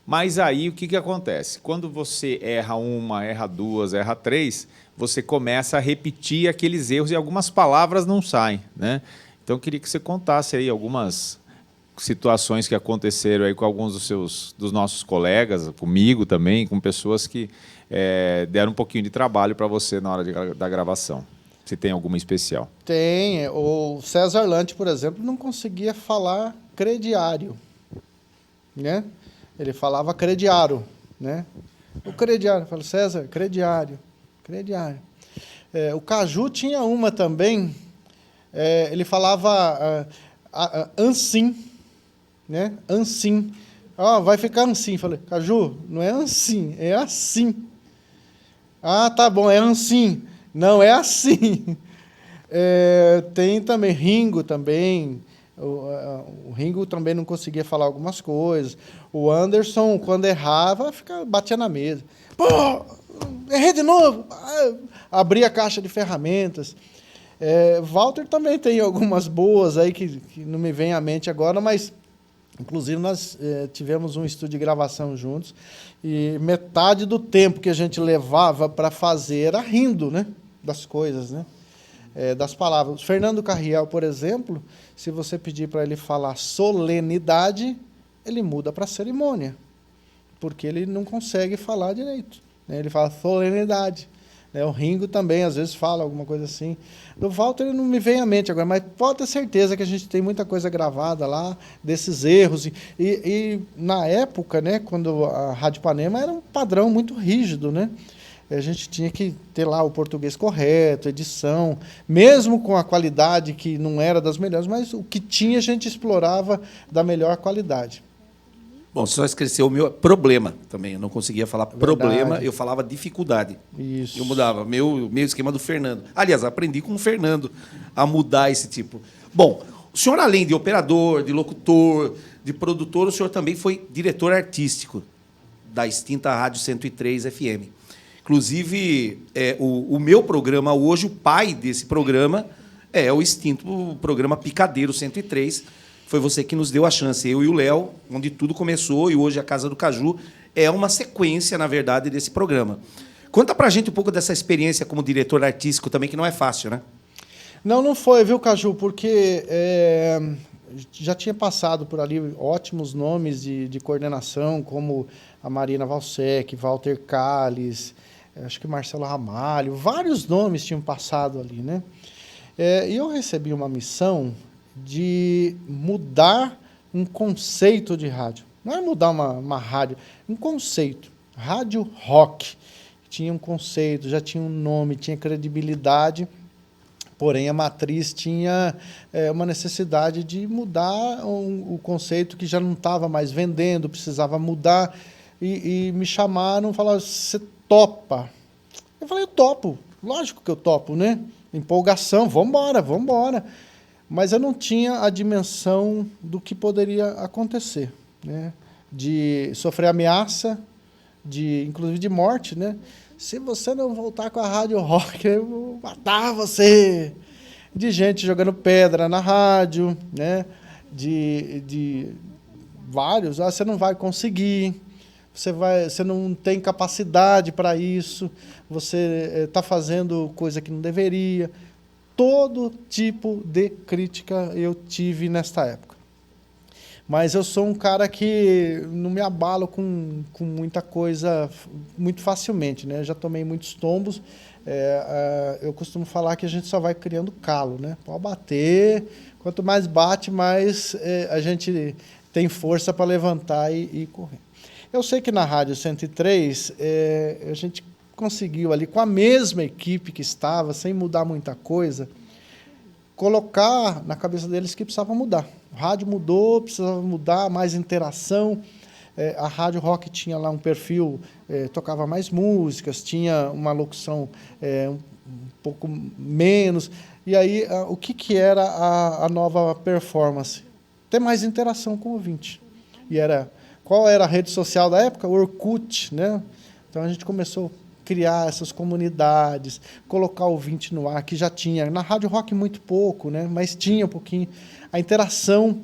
Mas aí o que acontece? Quando você erra uma, erra duas, erra três, você começa a repetir aqueles erros e algumas palavras não saem, né? Então eu queria que você contasse aí algumas situações que aconteceram aí com alguns dos nossos colegas, comigo também, com pessoas que deram um pouquinho de trabalho para você na hora da gravação. Se tem alguma especial? Tem. O César Lante, por exemplo, não conseguia falar crediário, né? Ele falava crediário, né? O crediário, eu falo, César, crediário, crediário. O Caju tinha uma também, ele falava ansim, né? Ansim. Vai ficar ansim. Falei, Caju, não é ansim, é assim. Tá bom, é ansim. Não, é assim. Tem também Ringo também. O Ringo também não conseguia falar algumas coisas. O Anderson, quando errava, batia na mesa. Pô, errei de novo. Abria a caixa de ferramentas. Walter também tem algumas boas aí que não me vem à mente agora, mas inclusive nós tivemos um estúdio de gravação juntos e metade do tempo que a gente levava para fazer era rindo, né, das coisas, né? Das palavras. Fernando Carriel, por exemplo, se você pedir para ele falar solenidade, ele muda para cerimônia, porque ele não consegue falar direito, né? Ele fala solenidade. O Ringo também, às vezes, fala alguma coisa assim. Do Walter não me vem à mente agora, mas pode ter certeza que a gente tem muita coisa gravada lá, desses erros. E na época, né, quando a Rádio Ipanema era um padrão muito rígido, né? A gente tinha que ter lá o português correto, edição, mesmo com a qualidade que não era das melhores, mas o que tinha a gente explorava da melhor qualidade. Bom, só esqueceu o meu problema também. Eu não conseguia falar problema, Verdade. eu falava dificuldade. Isso. Eu mudava, meu esquema do Fernando. Aliás, aprendi com o Fernando a mudar esse tipo. Bom, o senhor, além de operador, de locutor, de produtor, o senhor também foi diretor artístico da extinta Rádio 103 FM. Inclusive, o meu programa hoje, o pai desse programa, é o extinto programa Picadeiro 103. Foi você que nos deu a chance, eu e o Léo, onde tudo começou, e hoje a Casa do Caju é uma sequência, na verdade, desse programa. Conta pra gente um pouco dessa experiência como diretor artístico também, que não é fácil, né? Não foi, viu, Caju? Porque já tinha passado por ali ótimos nomes de coordenação, como a Marina Valsec, Walter Calles, acho que Marcelo Ramalho, vários nomes tinham passado ali, né? E eu recebi uma missão de mudar um conceito de rádio. Não é mudar uma rádio, um conceito. Rádio rock. Tinha um conceito, já tinha um nome, tinha credibilidade, porém a matriz tinha uma necessidade de mudar o conceito que já não estava mais vendendo, precisava mudar. E me chamaram, falaram, você topa? Eu falei, eu topo. Lógico que eu topo, né? Empolgação, vamos embora. Mas eu não tinha a dimensão do que poderia acontecer, né? De sofrer ameaça, inclusive de morte, né? Se você não voltar com a Rádio Rock, eu vou matar você. De gente jogando pedra na rádio, né? De vários, você não vai conseguir, você não tem capacidade para isso, você está fazendo coisa que não deveria. Todo tipo de crítica eu tive nesta época. Mas eu sou um cara que não me abalo com muita coisa muito facilmente, né? Eu já tomei muitos tombos. Eu costumo falar que a gente só vai criando calo, né? Pode bater, quanto mais bate, mais a gente tem força para levantar e correr. Eu sei que na Rádio 103 a gente conseguiu ali, com a mesma equipe que estava, sem mudar muita coisa, colocar na cabeça deles que precisava mudar. O rádio mudou, precisava mudar, mais interação. A Rádio Rock tinha lá um perfil tocava mais músicas, tinha uma locução um pouco menos. E aí, o que era a nova performance? Ter mais interação com o ouvinte. Qual era a rede social da época? O Orkut, né? Então a gente começou a criar essas comunidades, colocar o ouvinte no ar, que já tinha. Na Rádio Rock muito pouco, né? Mas tinha um pouquinho. A interação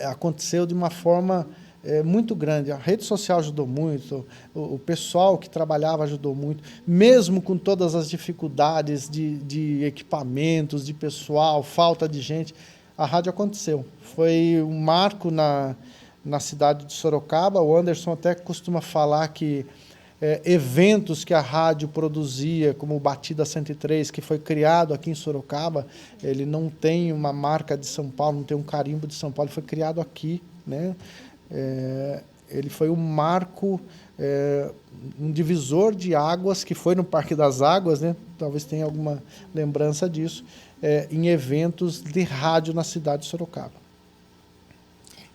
aconteceu de uma forma muito grande. A rede social ajudou muito, o pessoal que trabalhava ajudou muito, mesmo com todas as dificuldades de equipamentos, de pessoal, falta de gente, a rádio aconteceu. Foi um marco na cidade de Sorocaba. O Anderson até costuma falar que eventos que a rádio produzia, como o Batida 103, que foi criado aqui em Sorocaba, ele não tem uma marca de São Paulo, não tem um carimbo de São Paulo, ele foi criado aqui, né? Ele foi um marco, um divisor de águas, que foi no Parque das Águas, né? Talvez tenha alguma lembrança disso, em eventos de rádio na cidade de Sorocaba.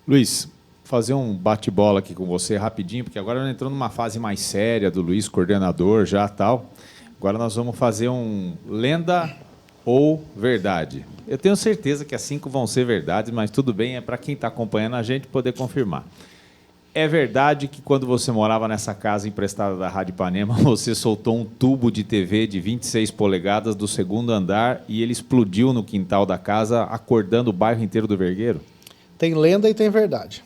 Luiz, fazer um bate-bola aqui com você rapidinho, porque agora nós entramos numa fase mais séria do Luiz, coordenador já tal. Agora nós vamos fazer um lenda ou verdade. Eu tenho certeza que as 5 vão ser verdades, mas tudo bem, é para quem está acompanhando a gente poder confirmar. É verdade que quando você morava nessa casa emprestada da Rádio Ipanema, você soltou um tubo de TV de 26 polegadas do 2º andar e ele explodiu no quintal da casa, acordando o bairro inteiro do Vergueiro? Tem lenda e tem verdade.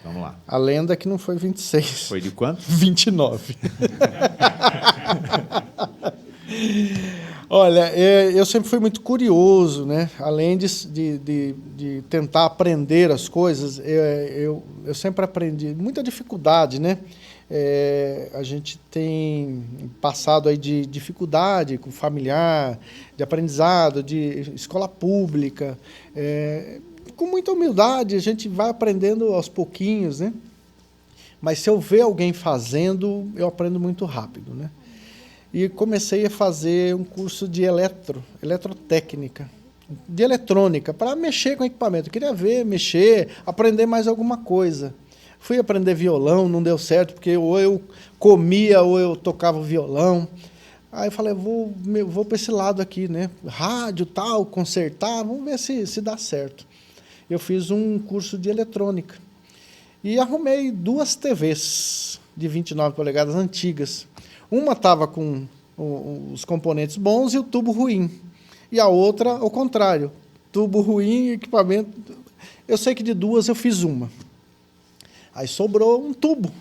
Vamos lá. A lenda é que não foi 26. Foi de quanto? 29. Olha, eu sempre fui muito curioso, né? Além de tentar aprender as coisas, eu sempre aprendi. Muita dificuldade, né? A gente tem passado aí de dificuldade com familiar, de aprendizado, de escola pública. Com muita humildade, a gente vai aprendendo aos pouquinhos, né? Mas se eu ver alguém fazendo, eu aprendo muito rápido, né? E comecei a fazer um curso de eletrotécnica, de eletrônica, para mexer com equipamento. Eu queria ver, mexer, aprender mais alguma coisa. Fui aprender violão, não deu certo, porque ou eu comia ou eu tocava o violão. Aí eu falei, vou para esse lado aqui, né? Rádio, tal, consertar, vamos ver se dá certo. Eu fiz um curso de eletrônica e arrumei 2 TVs de 29 polegadas antigas. Uma estava com os componentes bons e o tubo ruim. E a outra, ao contrário, tubo ruim e equipamento. Eu sei que de 2 eu fiz uma. Aí sobrou um tubo.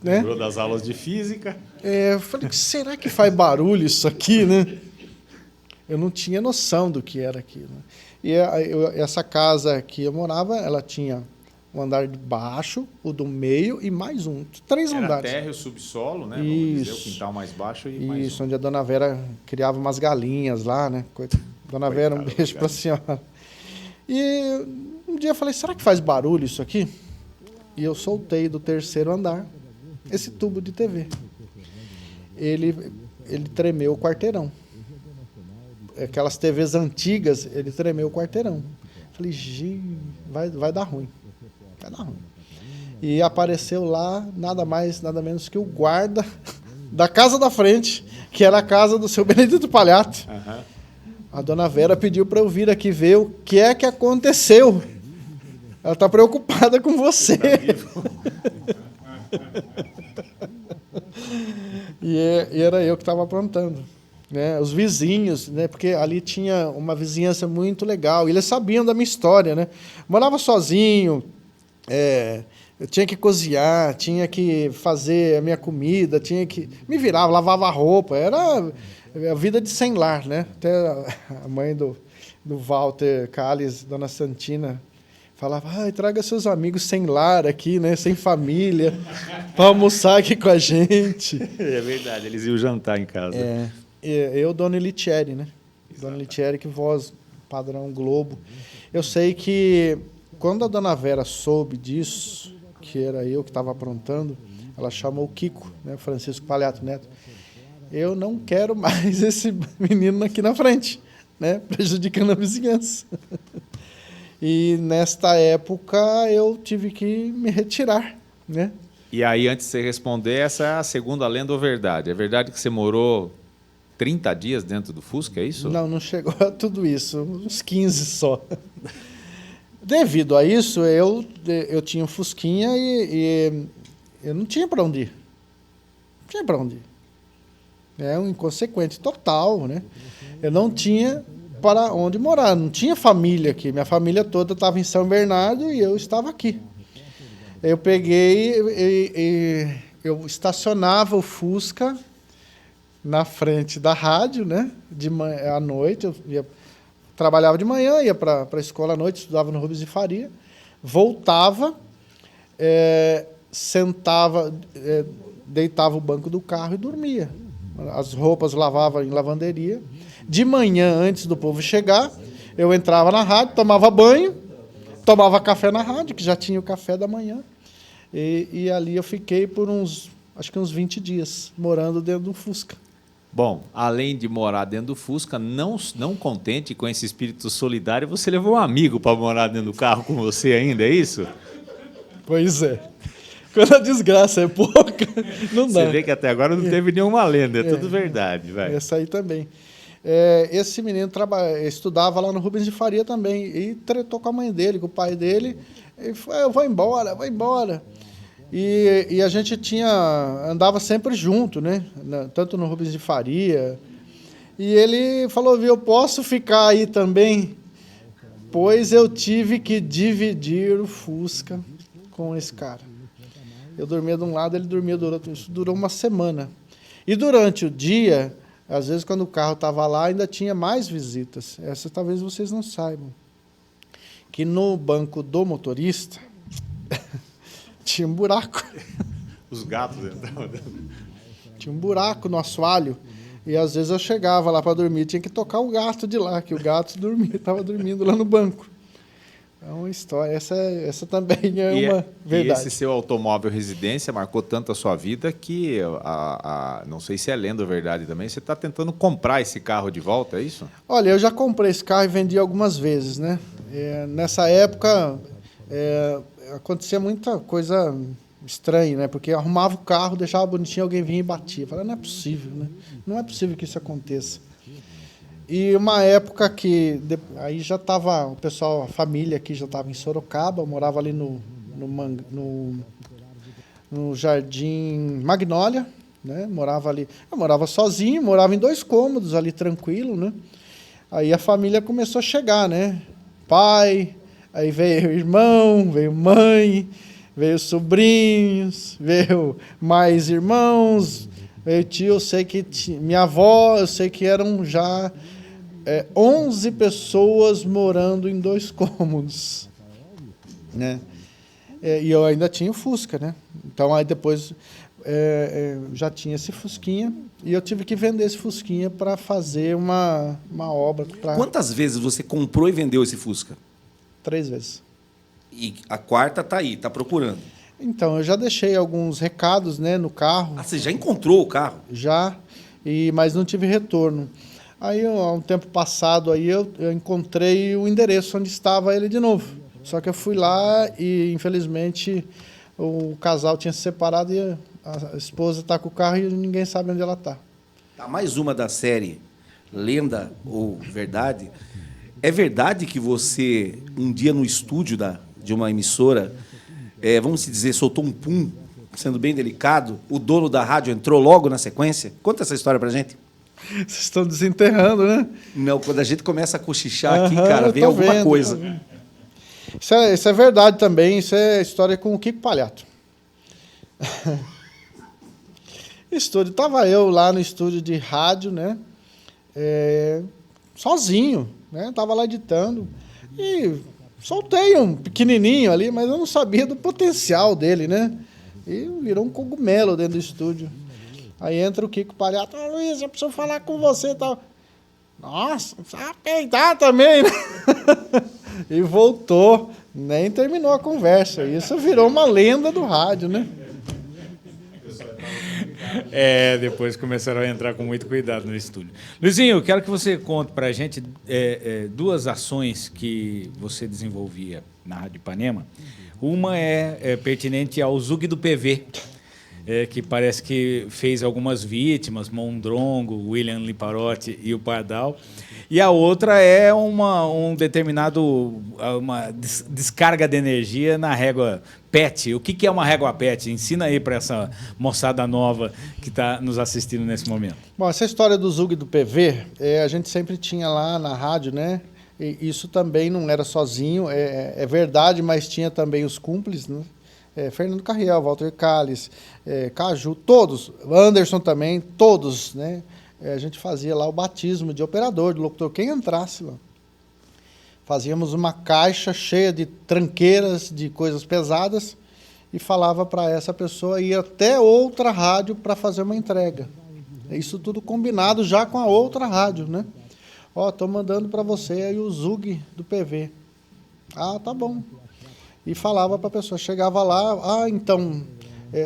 Né? Lembrou das aulas de física? Eu falei, será que faz barulho isso aqui, né? Eu não tinha noção do que era aquilo. E essa casa que eu morava, ela tinha um andar de baixo, o do meio e mais 3 andares. Era térreo, subsolo, né? Isso. Vamos dizer, o quintal mais baixo e mais Isso, onde a dona Vera criava umas galinhas lá, né? Dona Vera, um beijo para a senhora. E um dia eu falei, será que faz barulho isso aqui? E eu soltei do 3º andar esse tubo de TV. Ele tremeu o quarteirão. Aquelas TVs antigas, ele tremeu o quarteirão. Falei, vai dar ruim. Vai dar ruim. E apareceu lá nada mais, nada menos que o guarda da casa da frente, que era a casa do seu Benedito Palhato. Uhum. A dona Vera pediu para eu vir aqui ver o que é que aconteceu. Ela está preocupada com você. E era eu que estava aprontando. Né? Os vizinhos, né? Porque ali tinha uma vizinhança muito legal. E eles sabiam da minha história. Né? Morava sozinho, eu tinha que cozinhar, tinha que fazer a minha comida, tinha que... Me virava, lavava a roupa. Era a vida de sem lar. Né? Até a mãe do Walter Calles, dona Santina, falava, traga seus amigos sem lar aqui, né? Sem família, para almoçar aqui com a gente. É verdade, eles iam jantar em casa. Eu, Dona Elitieri, né? Exato. Dona Elitieri, que voz padrão Globo. Eu sei que quando a Dona Vera soube disso, que era eu que estava aprontando, ela chamou o Kiko, né? Francisco Palhato Neto. Eu não quero mais esse menino aqui na frente, né? Prejudicando a vizinhança. E nesta época eu tive que me retirar, né? E aí, antes de você responder, essa é a segunda lenda ou verdade? É verdade que você morou 30 dias dentro do Fusca, é isso? Não chegou a tudo isso, uns 15 só. Devido a isso, eu tinha um Fusquinha e eu não tinha para onde ir. Não tinha para onde ir. É um inconsequente total, né? Eu não tinha para onde morar, não tinha família aqui. Minha família toda estava em São Bernardo e eu estava aqui. Eu peguei e eu estacionava o Fusca na frente da rádio, né? À noite, trabalhava de manhã, ia para a escola à noite, estudava no Rubens de Faria, voltava, sentava, deitava o banco do carro e dormia. As roupas lavava em lavanderia. De manhã, antes do povo chegar, eu entrava na rádio, tomava banho, tomava café na rádio, que já tinha o café da manhã. E ali eu fiquei por acho que uns 20 dias, morando dentro do Fusca. Bom, além de morar dentro do Fusca, não contente com esse espírito solidário, você levou um amigo para morar dentro do carro com você ainda, é isso? Pois é. Quando a desgraça é pouca, não dá. Você vê que até agora não teve nenhuma lenda, é tudo verdade. Vai. Essa aí também. Esse menino estudava lá no Rubens de Faria também e tretou com a mãe dele, com o pai dele. Ele falou, eu vou embora, vou embora. E a gente andava sempre junto, né? Tanto no Rubens de Faria. E ele falou, eu posso ficar aí também? Pois eu tive que dividir o Fusca com esse cara. Eu dormia de um lado, ele dormia do outro. Isso durou uma semana. E durante o dia, às vezes quando o carro estava lá, ainda tinha mais visitas. Essa talvez vocês não saibam. Que no banco do motorista tinha um buraco. Os gatos entravam. Tinha um buraco no assoalho. E às vezes eu chegava lá para dormir, tinha que tocar o gato de lá, que o gato estava dormindo lá no banco. É uma história, essa também é uma verdade. E esse seu automóvel residência marcou tanto a sua vida que, não sei se é lenda ou verdade também, você está tentando comprar esse carro de volta, é isso? Olha, eu já comprei esse carro e vendi algumas vezes, né? Nessa época, acontecia muita coisa estranha, né? Porque eu arrumava o carro, deixava bonitinho, alguém vinha e batia. Eu falava, não é possível, né? Não é possível que isso aconteça. E uma época que aí já estava o pessoal, a família aqui já estava em Sorocaba, eu morava ali no Jardim Magnólia, né? Morava ali, eu morava sozinho, morava em 2 cômodos ali tranquilo, né? Aí a família começou a chegar, né? Pai, aí veio irmão, veio mãe, veio sobrinhos, veio mais irmãos, veio tio, eu sei que minha avó, eu sei que eram já 11 pessoas morando em 2 cômodos, né? E eu ainda tinha o Fusca, né? Então aí depois já tinha esse Fusquinha e eu tive que vender esse Fusquinha para fazer uma obra. Quantas vezes você comprou e vendeu esse Fusca? 3 vezes. E a quarta está aí, está procurando. Então, eu já deixei alguns recados, né, no carro. Ah, você já encontrou o carro? Já, mas não tive retorno. Aí, há um tempo passado, aí eu encontrei o endereço onde estava ele de novo. Só que eu fui lá e, infelizmente, o casal tinha se separado e a esposa está com o carro e ninguém sabe onde ela está. Tá, mais uma da série Lenda ou Verdade. É verdade que você, um dia no estúdio de uma emissora, vamos dizer, soltou um pum, sendo bem delicado, o dono da rádio entrou logo na sequência? Conta essa história pra gente. Vocês estão desenterrando, né? Não, quando a gente começa a cochichar aqui, cara, vem alguma coisa. Isso é verdade também, isso é história com o Kiko Palhato. Estava eu lá no estúdio de rádio, né? Sozinho, né? Estava lá editando e soltei um pequenininho ali, mas eu não sabia do potencial dele, né? E virou um cogumelo dentro do estúdio. Aí entra o Kiko Palhato, Luiz, eu preciso falar com você e tal. Nossa, precisa peidar também, né? E voltou, nem terminou a conversa. Isso virou uma lenda do rádio, né? Depois começaram a entrar com muito cuidado no estúdio. Luizinho, eu quero que você conte para a gente 2 ações que você desenvolvia na Rádio Ipanema. Uma é pertinente ao Zug do PV, que parece que fez algumas vítimas, Mondrongo, William Liparotti e o Pardal. E a outra é uma descarga de energia na régua PET. O que é uma régua PET? Ensina aí para essa moçada nova que está nos assistindo nesse momento. Bom, essa história do Zug do PV, a gente sempre tinha lá na rádio, né? E isso também não era sozinho, é verdade, mas tinha também os cúmplices, né? Fernando Carriel, Walter Calles, Caju, todos, Anderson também, todos, né? A gente fazia lá o batismo de operador, do locutor, quem entrasse lá. Fazíamos uma caixa cheia de tranqueiras, de coisas pesadas, e falava para essa pessoa ir até outra rádio para fazer uma entrega. Isso tudo combinado já com a outra rádio, né? Ó, estou mandando para você aí o Zug do PV. Ah, tá bom. E falava para a pessoa, chegava lá, então,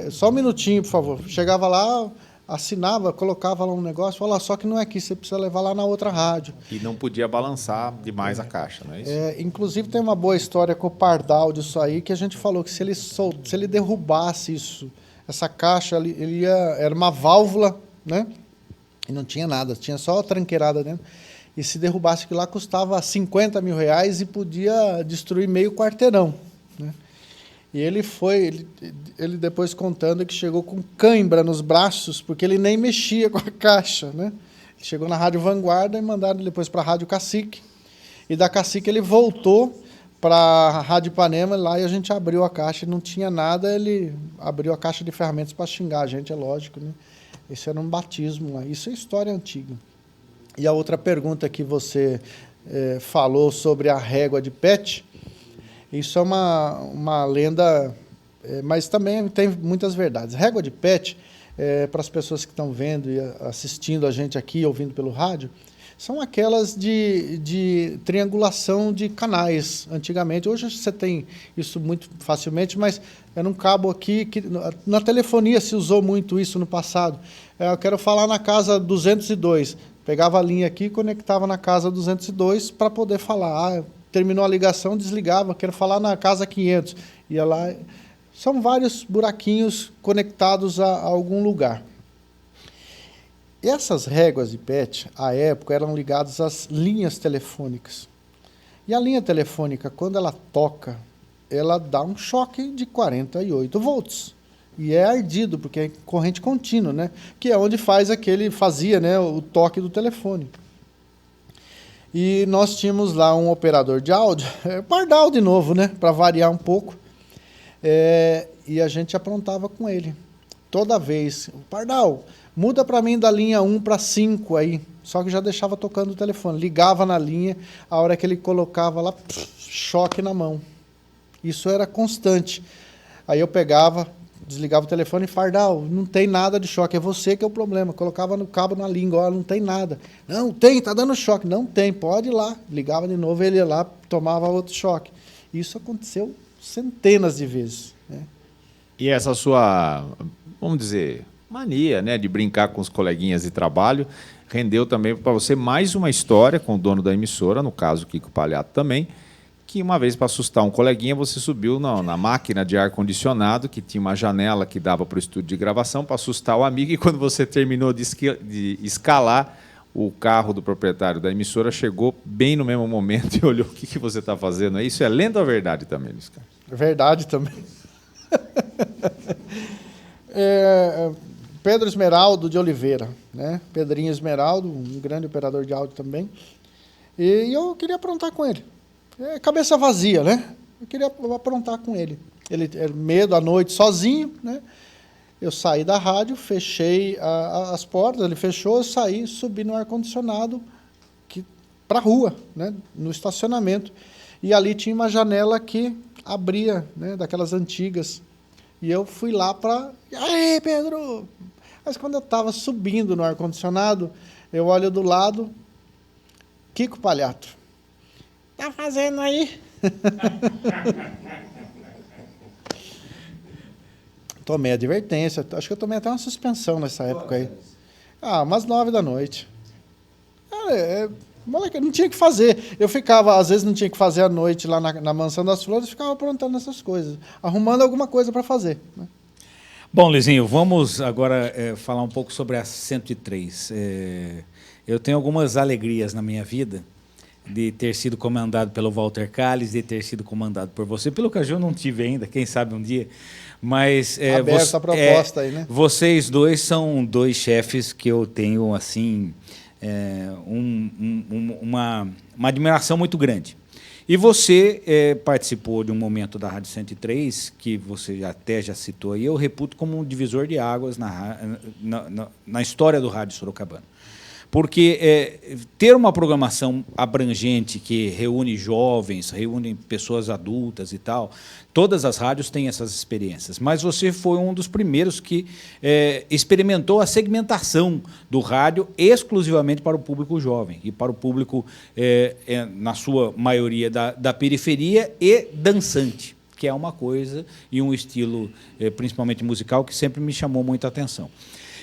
só um minutinho, por favor. Chegava lá, assinava, colocava lá um negócio, falava, só que não é aqui, você precisa levar lá na outra rádio. E não podia balançar demais a caixa, não é isso? Inclusive tem uma boa história com o Pardal disso aí, que a gente falou que se ele derrubasse essa caixa, era uma válvula, né? E não tinha nada, tinha só a tranqueirada dentro. E se derrubasse aquilo lá, custava 50 mil reais e podia destruir meio quarteirão, né? E ele depois contando que chegou com cãibra nos braços, porque ele nem mexia com a caixa, né? Ele chegou na Rádio Vanguarda e mandaram depois para a Rádio Cacique. E da Cacique ele voltou para a Rádio Ipanema, lá e a gente abriu a caixa e não tinha nada, ele abriu a caixa de ferramentas para xingar a gente, é lógico, né? Esse era um batismo lá, isso é história antiga. E a outra pergunta que você falou sobre a régua de PET, isso é uma lenda, mas também tem muitas verdades. Régua de PET, para as pessoas que estão vendo e assistindo a gente aqui, ouvindo pelo rádio, são aquelas de triangulação de canais, antigamente. Hoje você tem isso muito facilmente, mas era um cabo aqui, que na telefonia se usou muito isso no passado. Eu quero falar na casa 202. Pegava a linha aqui e conectava na casa 202 para poder falar. Terminou a ligação, desligava, quero falar na casa 500. Ia lá. São vários buraquinhos conectados a algum lugar. Essas réguas de PET, à época, eram ligadas às linhas telefônicas. E a linha telefônica, quando ela toca, ela dá um choque de 48 volts. E é ardido, porque é corrente contínua, né? Que é onde fazia, né, o toque do telefone. E nós tínhamos lá um operador de áudio, Pardal de novo, né? Para variar um pouco. E a gente aprontava com ele. Toda vez, Pardal, muda para mim da linha 1 para 5 aí. Só que já deixava tocando o telefone. Ligava na linha, a hora que ele colocava lá, choque na mão. Isso era constante. Aí eu pegava, desligava o telefone e Pardal, não tem nada de choque, é você que é o problema. Colocava no cabo na língua, ó, não tem nada. Não, tem, tá dando choque. Não tem, pode ir lá. Ligava de novo, ele ia lá, tomava outro choque. Isso aconteceu centenas de vezes, né? E essa sua, vamos dizer, mania, né, de brincar com os coleguinhas de trabalho, rendeu também para você mais uma história com o dono da emissora, no caso Kiko Palhato também, que uma vez, para assustar um coleguinha, você subiu na máquina de ar-condicionado, que tinha uma janela que dava para o estúdio de gravação, para assustar o amigo, e quando você terminou de escalar, o carro do proprietário da emissora chegou bem no mesmo momento e olhou: o que você está fazendo? Isso é lenda ou verdade também, Luiz Carlos? Verdade também. Pedro Esmeraldo de Oliveira, né? Pedrinho Esmeraldo, um grande operador de áudio também. E eu queria aprontar com ele. Cabeça vazia, né? Eu queria aprontar com ele. Ele medo à noite sozinho, né? Eu saí da rádio, fechei as portas, ele fechou, eu saí, subi no ar-condicionado para a rua, né? No estacionamento. E ali tinha uma janela que abria, né? Daquelas antigas. E eu fui lá para... Aí, Pedro! Mas quando eu estava subindo no ar-condicionado, eu olho do lado, Kiko Palhato. Tá fazendo aí? Tomei advertência. Acho que eu tomei até uma suspensão nessa época aí. Umas 9 da noite. Moleque, não tinha o que fazer. Eu ficava, às vezes não tinha o que fazer à noite lá na Mansão das Flores, ficava aprontando essas coisas, arrumando alguma coisa para fazer, né? Bom, Luizinho, vamos agora falar um pouco sobre a 103. Eu tenho algumas alegrias na minha vida de ter sido comandado pelo Walter Calles, de ter sido comandado por você. Pelo que eu não tive ainda, quem sabe um dia. Mas aberta a proposta aí, né? Vocês dois são dois chefes que eu tenho assim uma admiração muito grande. E você participou de um momento da Rádio 103, que você até já citou aí, eu reputo como um divisor de águas na história do rádio sorocabano. Porque ter uma programação abrangente que reúne jovens, reúne pessoas adultas e tal, todas as rádios têm essas experiências, mas você foi um dos primeiros que experimentou a segmentação do rádio exclusivamente para o público jovem e para o público, na sua maioria, da periferia e dançante, que é uma coisa e um estilo, principalmente musical, que sempre me chamou muita atenção.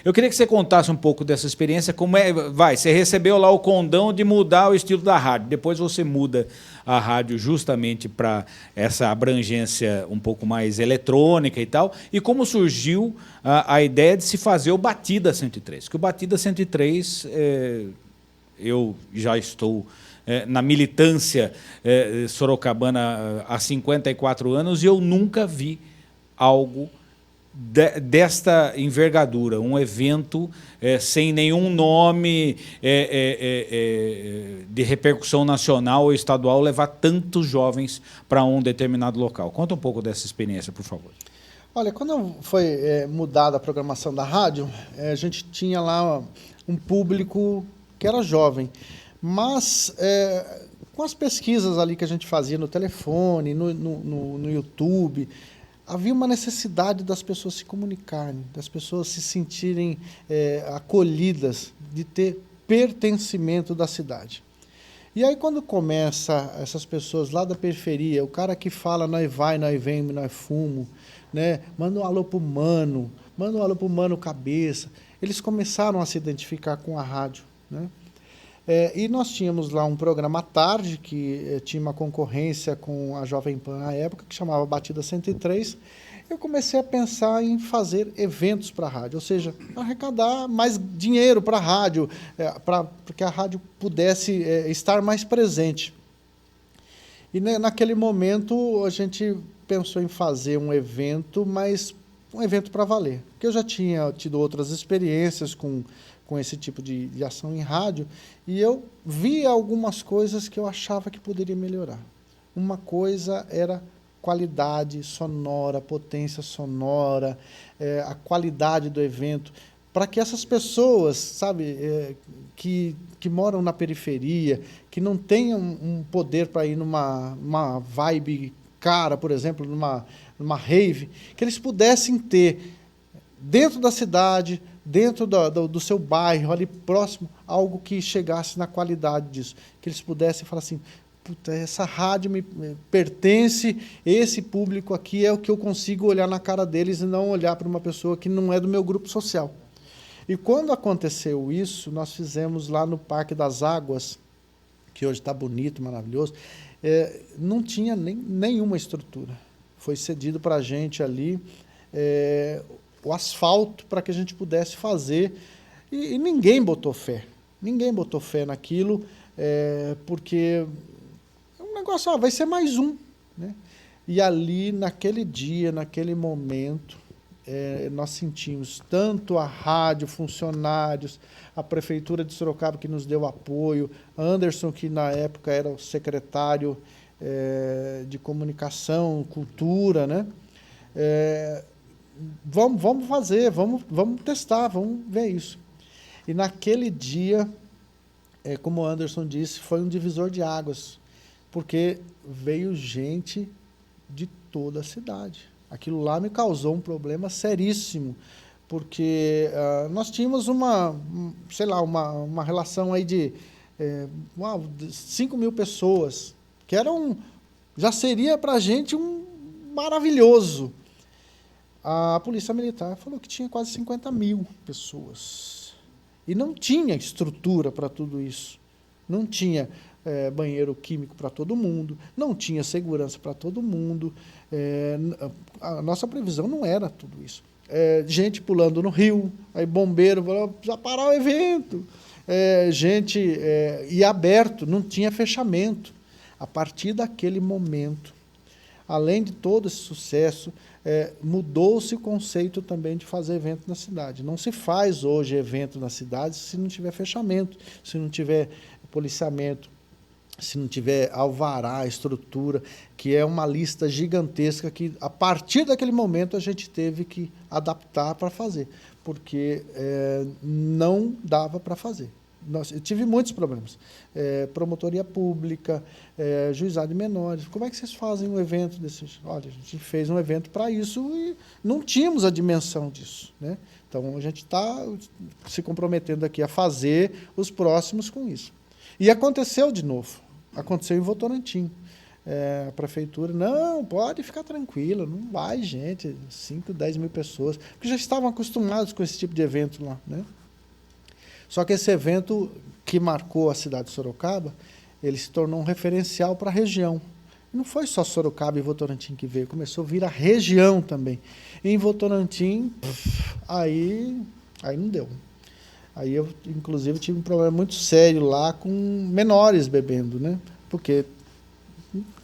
Eu queria que você contasse um pouco dessa experiência, como você recebeu lá o condão de mudar o estilo da rádio, depois você muda a rádio justamente para essa abrangência um pouco mais eletrônica e tal, e como surgiu a ideia de se fazer o Batida 103, que o Batida 103, eu já estou na militância sorocabana há 54 anos e eu nunca vi algo desta envergadura, um evento sem nenhum nome de repercussão nacional ou estadual levar tantos jovens para um determinado local. Conta um pouco dessa experiência, por favor. Olha, quando foi mudada a programação da rádio, a gente tinha lá um público que era jovem, mas com as pesquisas ali que a gente fazia no telefone, no YouTube, havia uma necessidade das pessoas se comunicarem, das pessoas se sentirem acolhidas, de ter pertencimento da cidade. E aí, quando começa essas pessoas lá da periferia, o cara que fala, nós vai, nós vem, nós fumo, né? Manda um alô pro Mano, manda um alô pro Mano Cabeça, eles começaram a se identificar com a rádio, né? E nós tínhamos lá um programa à tarde, que tinha uma concorrência com a Jovem Pan na época, que chamava Batida 103. Eu comecei a pensar em fazer eventos para a rádio, ou seja, arrecadar mais dinheiro para a rádio, para que a rádio pudesse estar mais presente. E naquele momento a gente pensou em fazer um evento, mas um evento para valer. Porque eu já tinha tido outras experiências com esse tipo de ação em rádio, e eu vi algumas coisas que eu achava que poderia melhorar. Uma coisa era qualidade sonora, potência sonora, a qualidade do evento, para que essas pessoas, sabe, que moram na periferia, que não tenham um poder para ir numa vibe cara, por exemplo, numa rave, que eles pudessem ter dentro da cidade, dentro do seu bairro, ali próximo, algo que chegasse na qualidade disso. Que eles pudessem falar assim, puta, essa rádio me pertence, esse público aqui é o que eu consigo olhar na cara deles e não olhar para uma pessoa que não é do meu grupo social. E quando aconteceu isso, nós fizemos lá no Parque das Águas, que hoje está bonito, maravilhoso, não tinha nenhuma estrutura. Foi cedido para a gente ali o asfalto para que a gente pudesse fazer, e ninguém botou fé. Ninguém botou fé naquilo, porque o negócio vai ser mais um, né? E ali, naquele dia, naquele momento, nós sentimos tanto a rádio, funcionários, a Prefeitura de Sorocaba que nos deu apoio, Anderson, que na época era o secretário de Comunicação, Cultura, né? Vamos fazer, vamos testar, vamos ver isso. E naquele dia, como o Anderson disse, foi um divisor de águas, porque veio gente de toda a cidade. Aquilo lá me causou um problema seríssimo, porque nós tínhamos uma relação aí de 5 mil pessoas, que já seria para a gente um maravilhoso. A Polícia Militar falou que tinha quase 50 mil pessoas. E não tinha estrutura para tudo isso. Não tinha banheiro químico para todo mundo, não tinha segurança para todo mundo. A nossa previsão não era tudo isso. Gente pulando no rio, aí bombeiro falou, precisa parar o evento. E aberto, não tinha fechamento. A partir daquele momento, além de todo esse sucesso, mudou-se o conceito também de fazer evento na cidade. Não se faz hoje evento na cidade se não tiver fechamento, se não tiver policiamento, se não tiver alvará, estrutura, que é uma lista gigantesca que, a partir daquele momento, a gente teve que adaptar para fazer, porque não dava para fazer. Eu tive muitos problemas. Promotoria pública, juizado de menores. Como é que vocês fazem um evento desses? Olha, a gente fez um evento para isso e não tínhamos a dimensão disso, né? Então, a gente está se comprometendo aqui a fazer os próximos com isso. E aconteceu de novo. Aconteceu em Votorantim. A prefeitura, não, pode ficar tranquila, não vai, gente, 5, 10 mil pessoas, porque já estavam acostumados com esse tipo de evento lá, né? Só que esse evento que marcou a cidade de Sorocaba, ele se tornou um referencial para a região. Não foi só Sorocaba e Votorantim que veio, começou a vir a região também. E em Votorantim, aí não deu. Aí eu, inclusive, tive um problema muito sério lá com menores bebendo, né? Porque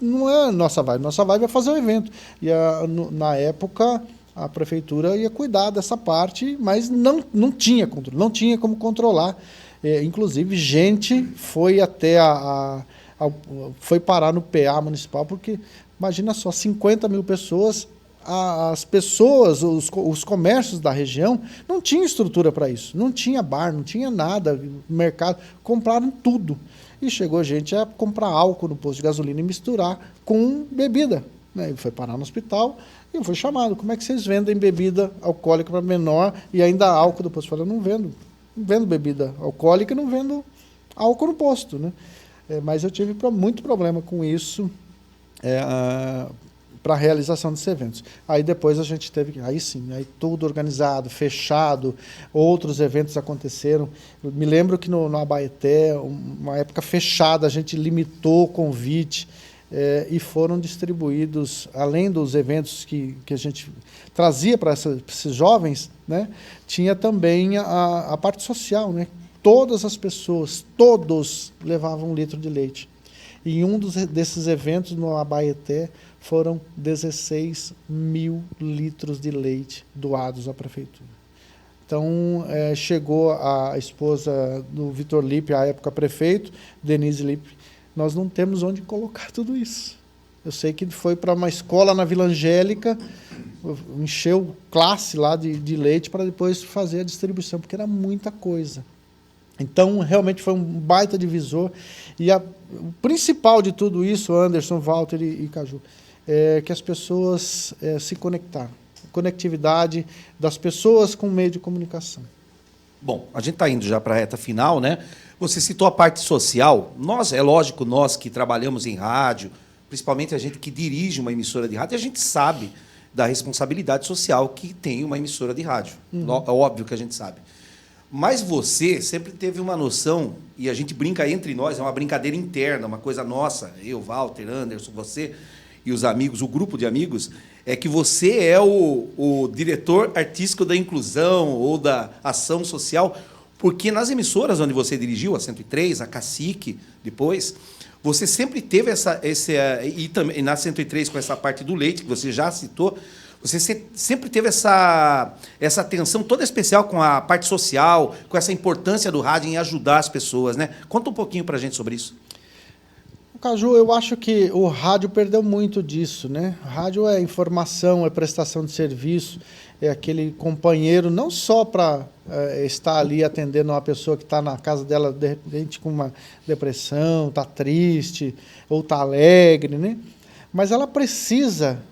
não é nossa vibe é fazer o evento. E na época a prefeitura ia cuidar dessa parte, mas não tinha controle, não tinha como controlar. Inclusive, gente foi até foi parar no PA municipal, porque, imagina só, 50 mil pessoas, as pessoas, os comércios da região, não tinham estrutura para isso, não tinha bar, não tinha nada, mercado, compraram tudo. E chegou gente a comprar álcool no posto de gasolina e misturar com bebida, né? Ele foi parar no hospital e foi chamado. Como é que vocês vendem bebida alcoólica para menor e ainda álcool no posto? Eu falei, eu não vendo bebida alcoólica, não vendo álcool no posto, né? Mas eu tive muito problema com isso para a realização desses eventos. Aí depois a gente teve, aí tudo organizado, fechado, outros eventos aconteceram. Eu me lembro que no Abaeté, uma época fechada, a gente limitou o convite, e foram distribuídos, além dos eventos que a gente trazia para esses jovens, né, tinha também a parte social, né? Todas as pessoas, todos levavam 1 litro de leite. E em um desses eventos no Abaeté foram 16 mil litros de leite doados à prefeitura. Então, chegou a esposa do Vitor Lippe, à época prefeito, Denise Lippe, nós não temos onde colocar tudo isso. Eu sei que ele foi para uma escola na Vila Angélica, encheu classe lá de leite para depois fazer a distribuição, porque era muita coisa. Então, realmente foi um baita divisor. E o principal de tudo isso, Anderson, Walter e Caju, é que as pessoas se conectaram. Conectividade das pessoas com o meio de comunicação. Bom, a gente está indo já para a reta final, né? Você citou a parte social. É lógico, nós que trabalhamos em rádio, principalmente a gente que dirige uma emissora de rádio, a gente sabe da responsabilidade social que tem uma emissora de rádio. É óbvio que a gente sabe. Mas você sempre teve uma noção, e a gente brinca entre nós, é uma brincadeira interna, uma coisa nossa, eu, Walter, Anderson, você e os amigos, o grupo de amigos, é que você é o diretor artístico da inclusão ou da ação social, porque nas emissoras onde você dirigiu, a 103, a Cacique, depois, você sempre teve e também na 103 com essa parte do leite, que você já citou, você sempre teve essa atenção toda especial com a parte social, com essa importância do rádio em ajudar as pessoas, né? Conta um pouquinho para a gente sobre isso. Caju, eu acho que o rádio perdeu muito disso, né? Rádio é informação, é prestação de serviço, é aquele companheiro não só para estar ali atendendo uma pessoa que está na casa dela, de repente, com uma depressão, está triste ou está alegre, né? Mas ela precisa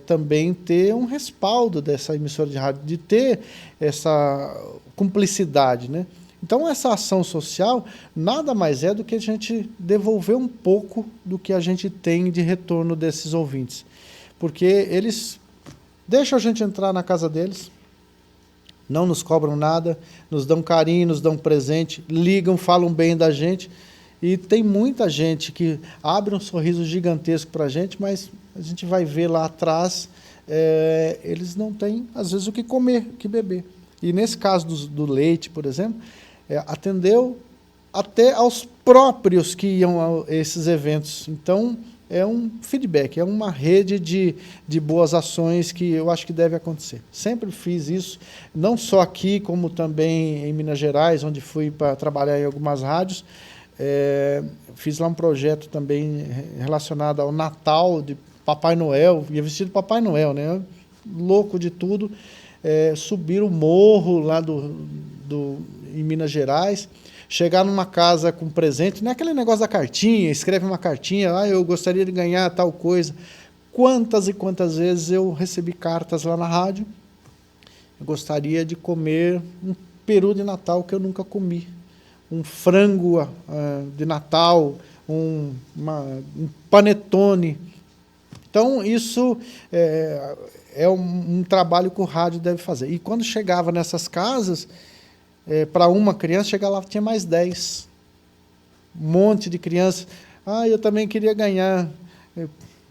também ter um respaldo dessa emissora de rádio, de ter essa cumplicidade, né? Então, essa ação social nada mais é do que a gente devolver um pouco do que a gente tem de retorno desses ouvintes. Porque eles deixam a gente entrar na casa deles, não nos cobram nada, nos dão carinho, nos dão presente, ligam, falam bem da gente E tem muita gente que abre um sorriso gigantesco para a gente, mas a gente vai ver lá atrás, eles não têm, às vezes, o que comer, o que beber. E nesse caso do leite, por exemplo, atendeu até aos próprios que iam a esses eventos. Então, é um feedback, é uma rede de boas ações que eu acho que deve acontecer. Sempre fiz isso, não só aqui, como também em Minas Gerais, onde fui para trabalhar em algumas rádios. Fiz lá um projeto também relacionado ao Natal de Papai Noel, ia vestido de Papai Noel, né? Louco de tudo. Subir o morro lá em Minas Gerais, chegar numa casa com presente, não é aquele negócio da cartinha, escreve uma cartinha, eu gostaria de ganhar tal coisa. Quantas e quantas vezes eu recebi cartas lá na rádio, eu gostaria de comer um peru de Natal que eu nunca comi, um frango de Natal, um panetone. Então, isso é um trabalho que o rádio deve fazer. E quando chegava nessas casas, para uma criança, chegava lá, tinha mais 10. Um monte de crianças. Eu também queria ganhar.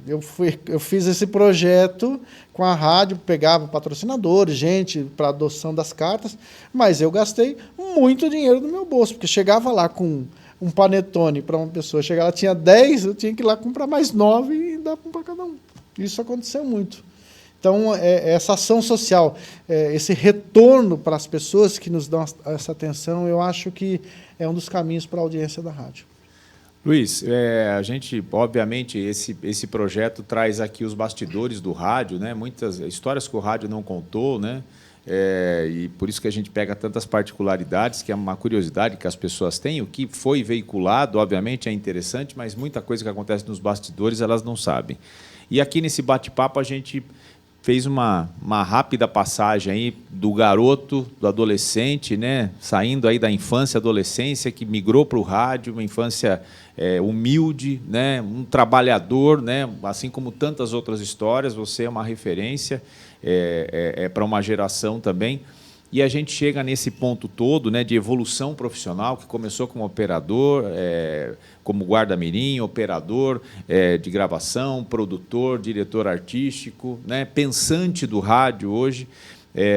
Eu fiz esse projeto com a rádio, pegava patrocinadores, gente para adoção das cartas, mas eu gastei muito dinheiro no meu bolso, porque chegava lá com um panetone para uma pessoa, chegava lá, tinha 10, eu tinha que ir lá comprar mais 9 e dar para cada um. Isso aconteceu muito. Então, essa ação social, esse retorno para as pessoas que nos dão essa atenção, eu acho que é um dos caminhos para a audiência da rádio. Luiz, a gente, obviamente, esse projeto traz aqui os bastidores do rádio, né? Muitas histórias que o rádio não contou, né? E por isso que a gente pega tantas particularidades, que é uma curiosidade que as pessoas têm. O que foi veiculado, obviamente, é interessante, mas muita coisa que acontece nos bastidores elas não sabem. E aqui nesse bate-papo a gente fez uma rápida passagem aí do garoto, do adolescente, né, saindo aí da infância, adolescência, que migrou para o rádio, uma infância humilde, né, um trabalhador, né, assim como tantas outras histórias. Você é uma referência para uma geração também. E a gente chega nesse ponto todo, né, de evolução profissional, que começou como operador, como guarda-mirim, operador de gravação, produtor, diretor artístico, né, pensante do rádio hoje.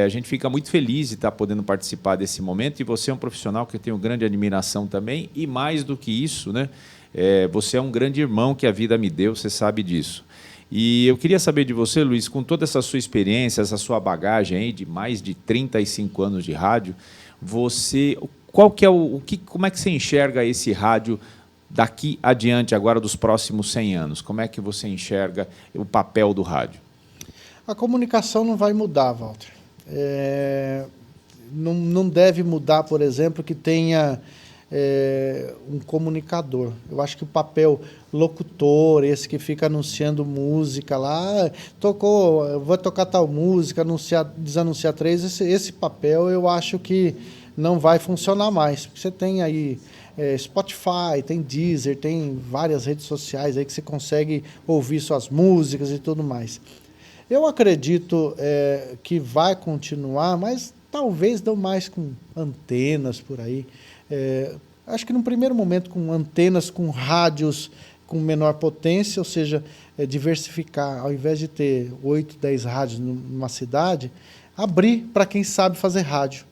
A gente fica muito feliz de estar podendo participar desse momento, e você é um profissional que eu tenho grande admiração também, e mais do que isso, né, você é um grande irmão que a vida me deu, você sabe disso. E eu queria saber de você, Luiz, com toda essa sua experiência, essa sua bagagem aí de mais de 35 anos de rádio, como é que você enxerga esse rádio daqui adiante, agora dos próximos 100 anos? Como é que você enxerga o papel do rádio? A comunicação não vai mudar, Walter. Não deve mudar, por exemplo, que tenha um comunicador. Eu acho que o papel locutor, esse que fica anunciando música lá, vou tocar tal música, desanunciar 3, esse papel eu acho que não vai funcionar mais. Porque você tem aí Spotify, tem Deezer, tem várias redes sociais aí que você consegue ouvir suas músicas e tudo mais. Eu acredito que vai continuar, mas talvez não mais com antenas por aí. Acho que, num primeiro momento, com antenas, com rádios com menor potência, ou seja, diversificar, ao invés de ter 8, 10 rádios numa cidade, abrir para quem sabe fazer rádio,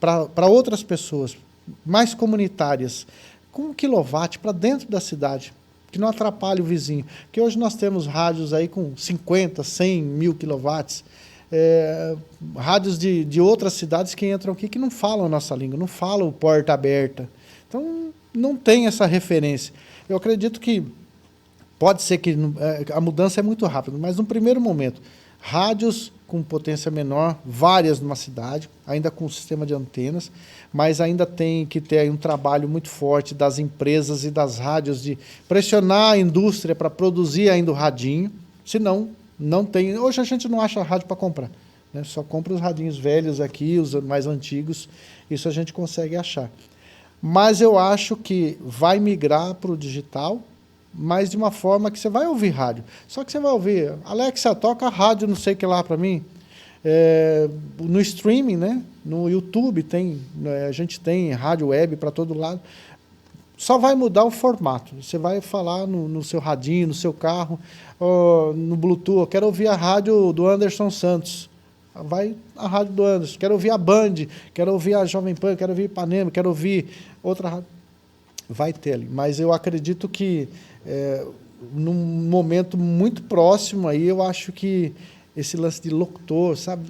para outras pessoas, mais comunitárias, com 1 quilowatt para dentro da cidade, que não atrapalhe o vizinho. Porque hoje nós temos rádios aí com 50, 100 mil quilowatts, rádios de outras cidades que entram aqui que não falam a nossa língua, não falam porta aberta. Então, não tem essa referência. Eu acredito que pode ser que a mudança é muito rápida, mas no primeiro momento, rádios com potência menor, várias numa cidade, ainda com sistema de antenas, mas ainda tem que ter aí um trabalho muito forte das empresas e das rádios de pressionar a indústria para produzir ainda o radinho, senão não tem. Hoje a gente não acha rádio para comprar, né? Só compra os radinhos velhos aqui, os mais antigos, isso a gente consegue achar. Mas eu acho que vai migrar para o digital, mas de uma forma que você vai ouvir rádio. Só que você vai ouvir, Alexa, toca rádio não sei o que lá para mim. No streaming, né? No YouTube, a gente tem rádio web para todo lado. Só vai mudar o formato. Você vai falar no seu radinho, no seu carro, no Bluetooth. Eu quero ouvir a rádio do Anderson Santos. Vai a rádio do Anderson. Quero ouvir a Band, quero ouvir a Jovem Pan, quero ouvir Ipanema, quero ouvir outra rádio. Vai ter ali. Mas eu acredito que, num momento muito próximo, aí, eu acho que esse lance de locutor, sabe,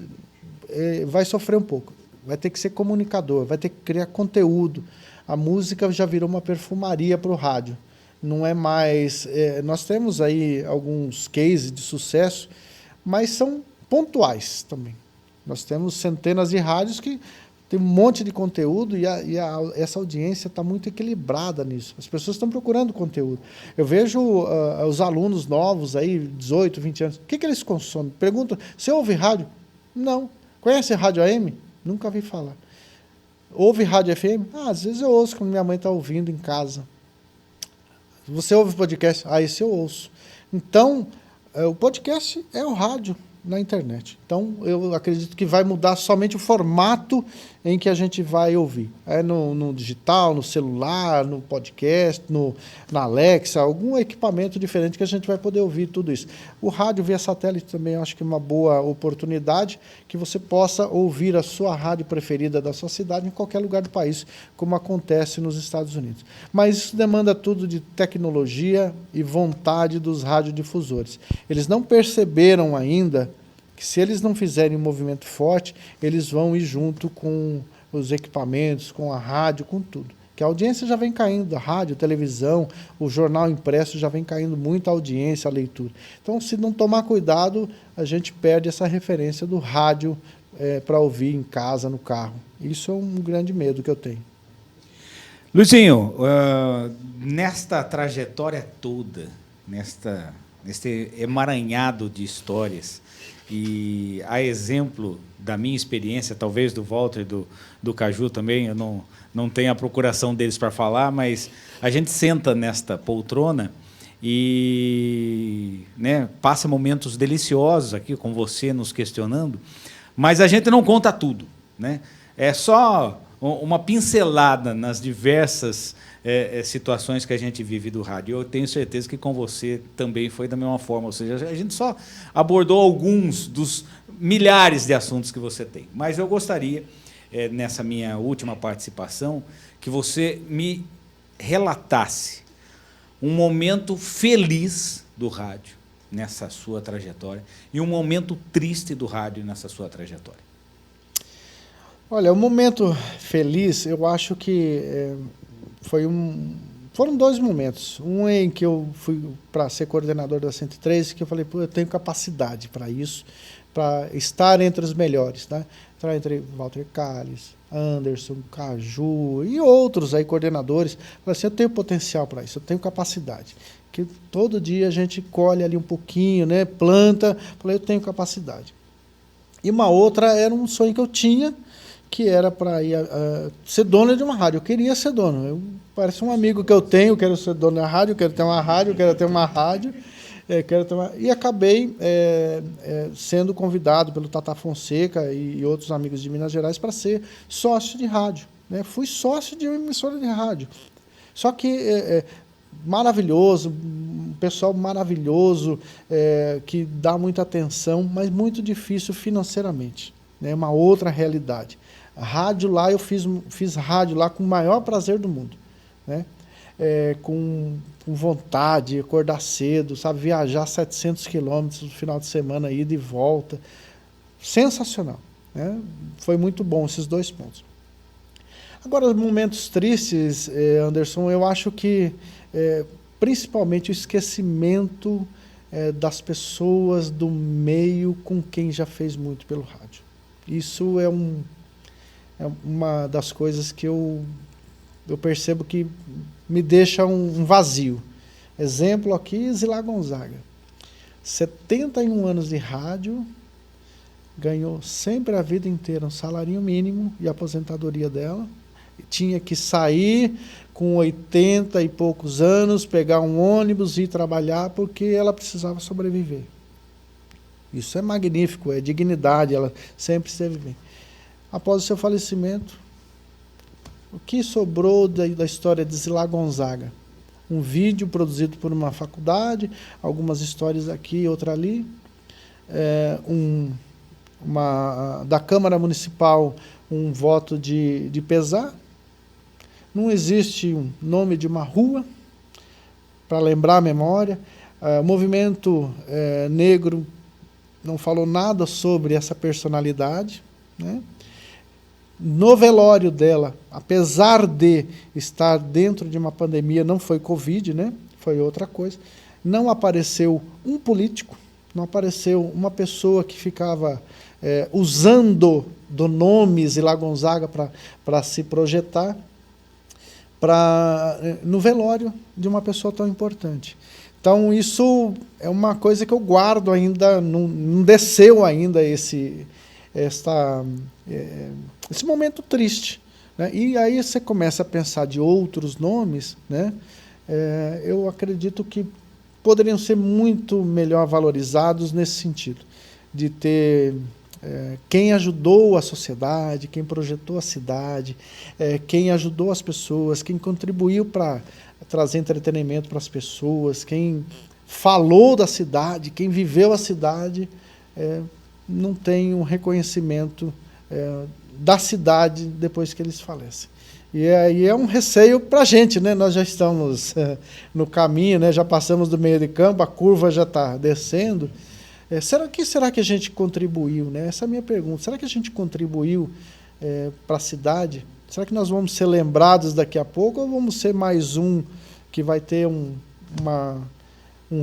vai sofrer um pouco. Vai ter que ser comunicador, vai ter que criar conteúdo. A música já virou uma perfumaria para o rádio. Não é mais... nós temos aí alguns cases de sucesso, mas são pontuais também. Nós temos centenas de rádios que tem um monte de conteúdo essa audiência está muito equilibrada nisso. As pessoas estão procurando conteúdo. Eu vejo os alunos novos aí, 18, 20 anos, o que eles consomem? Pergunta, você ouve rádio? Não. Conhece rádio AM? Nunca vi falar. Ouve rádio FM? Às vezes eu ouço quando minha mãe está ouvindo em casa. Você ouve podcast? Esse eu ouço. Então, o podcast é o rádio na internet. Então, eu acredito que vai mudar somente o formato em que a gente vai ouvir. No digital, no celular, no podcast, na Alexa, algum equipamento diferente que a gente vai poder ouvir tudo isso. O rádio via satélite também eu acho que é uma boa oportunidade que você possa ouvir a sua rádio preferida da sua cidade em qualquer lugar do país, como acontece nos Estados Unidos. Mas isso demanda tudo de tecnologia e vontade dos radiodifusores. Eles não perceberam ainda que se eles não fizerem um movimento forte, eles vão ir junto com os equipamentos, com a rádio, com tudo. Que a audiência já vem caindo, a rádio, a televisão, o jornal impresso já vem caindo muita audiência, a leitura. Então, se não tomar cuidado, a gente perde essa referência do rádio para ouvir em casa, no carro. Isso é um grande medo que eu tenho. Luizinho, nesta trajetória toda, nesse emaranhado de histórias, e a exemplo da minha experiência, talvez do Walter e do Caju também, eu não tenho a procuração deles para falar, mas a gente senta nesta poltrona e, né, passa momentos deliciosos aqui com você nos questionando, mas a gente não conta tudo, né? É só uma pincelada nas diversas situações que a gente vive do rádio. Eu tenho certeza que com você também foi da mesma forma. Ou seja, a gente só abordou alguns dos milhares de assuntos que você tem. Mas eu gostaria, nessa minha última participação, que você me relatasse um momento feliz do rádio nessa sua trajetória e um momento triste do rádio nessa sua trajetória. Olha, o momento feliz, eu acho que foram dois momentos. Um em que eu fui para ser coordenador da 103, que eu falei, eu tenho capacidade para isso, para estar entre os melhores, né? Estar entre Walter Calles, Anderson, Caju e outros aí coordenadores. Falei assim, eu tenho potencial para isso, eu tenho capacidade. Que todo dia a gente colhe ali um pouquinho, né? Planta. Falei, eu tenho capacidade. E uma outra era um sonho que eu tinha, que era para ir ser dono de uma rádio. Eu queria ser dono. Parece um amigo que eu tenho, quero ser dono da rádio, quero ter uma rádio, quero ter uma rádio. E acabei sendo convidado pelo Tata Fonseca e outros amigos de Minas Gerais para ser sócio de rádio, né? Fui sócio de uma emissora de rádio. Só que maravilhoso, um pessoal maravilhoso, que dá muita atenção, mas muito difícil financeiramente. É uma outra realidade. A rádio lá, eu fiz rádio lá com o maior prazer do mundo, né? Com vontade, acordar cedo, sabe? Viajar 700 quilômetros no final de semana, ida e volta. Sensacional, né? Foi muito bom esses dois pontos. Agora, momentos tristes, Anderson, eu acho que principalmente o esquecimento das pessoas do meio com quem já fez muito pelo rádio. Isso é uma das coisas que eu percebo que me deixa um vazio. Exemplo aqui, Zilá Gonzaga. 71 anos de rádio, ganhou sempre a vida inteira um salário mínimo e a aposentadoria dela. Tinha que sair com 80 e poucos anos, pegar um ônibus e ir trabalhar porque ela precisava sobreviver. Isso é magnífico, é dignidade, ela sempre esteve bem. Após o seu falecimento, O que sobrou da história de Zilá Gonzaga? Um vídeo produzido por uma faculdade, algumas histórias aqui, outra ali. Da Câmara Municipal, um voto de pesar. Não existe um nome de uma rua para lembrar a memória. O movimento negro não falou nada sobre essa personalidade, né? No velório dela, apesar de estar dentro de uma pandemia, não foi Covid, né? Foi outra coisa. Não apareceu um político, não apareceu uma pessoa que ficava usando do nome Zilá Gonzaga para se projetar no velório de uma pessoa tão importante. Então, isso é uma coisa que eu guardo ainda, não desceu ainda esse momento triste, né? E aí você começa a pensar de outros nomes, né? Eu acredito que poderiam ser muito melhor valorizados nesse sentido, de ter quem ajudou a sociedade, quem projetou a cidade, quem ajudou as pessoas, quem contribuiu para trazer entretenimento para as pessoas, quem falou da cidade, quem viveu a cidade, não tem um reconhecimento da cidade depois que eles falecem. E aí é um receio para a gente, né? Nós já estamos no caminho, né? Já passamos do meio de campo, a curva já está descendo. Será que a gente contribuiu, né? Essa é a minha pergunta. Será que a gente contribuiu para a cidade? Será que nós vamos ser lembrados daqui a pouco ou vamos ser mais um que vai ter um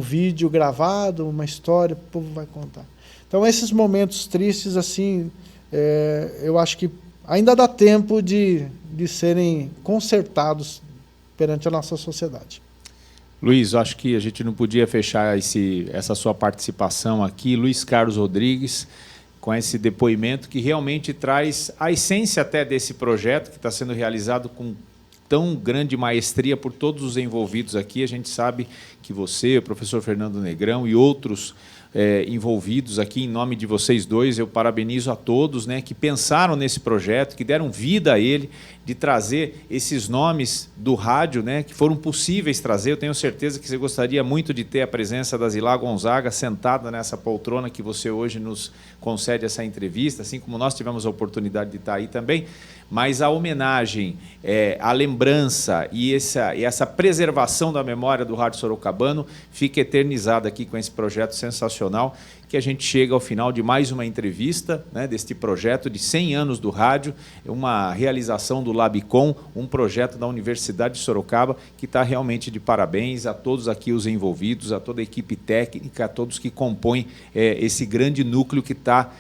vídeo gravado, uma história, o povo vai contar? Então, esses momentos tristes, assim, eu acho que ainda dá tempo de serem consertados perante a nossa sociedade. Luiz, eu acho que a gente não podia fechar essa sua participação aqui. Luiz Carlos Rodrigues, com esse depoimento que realmente traz a essência até desse projeto que está sendo realizado com tão grande maestria por todos os envolvidos aqui. A gente sabe que você, o professor Fernando Negrão e outros envolvidos aqui, em nome de vocês dois, eu parabenizo a todos, né, que pensaram nesse projeto, que deram vida a ele, de trazer esses nomes do rádio, né, que foram possíveis trazer. Eu tenho certeza que você gostaria muito de ter a presença da Zilá Gonzaga sentada nessa poltrona que você hoje nos concede essa entrevista, assim como nós tivemos a oportunidade de estar aí também. Mas a homenagem, a lembrança e essa preservação da memória do Rádio Sorocabano fica eternizada aqui com esse projeto sensacional, que a gente chega ao final de mais uma entrevista, né, deste projeto de 100 anos do rádio, uma realização do Labicom, um projeto da Universidade de Sorocaba, que está realmente de parabéns a todos aqui os envolvidos, a toda a equipe técnica, a todos que compõem esse grande núcleo que está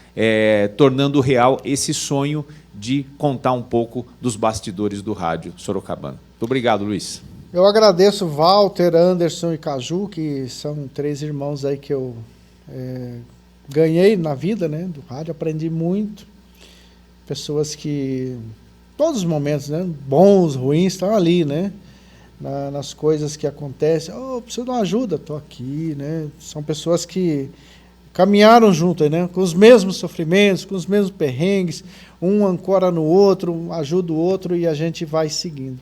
tornando real esse sonho de contar um pouco dos bastidores do rádio sorocabano. Muito obrigado, Luiz. Eu agradeço Walter, Anderson e Caju, que são 3 irmãos aí que eu ganhei na vida, né, do rádio, aprendi muito. Pessoas que, todos os momentos, né, bons, ruins, estão ali, né, nas coisas que acontecem. Preciso de uma ajuda, estou aqui, né. São pessoas que caminharam junto, né, com os mesmos sofrimentos, com os mesmos perrengues, um ancora no outro, um ajuda o outro e a gente vai seguindo.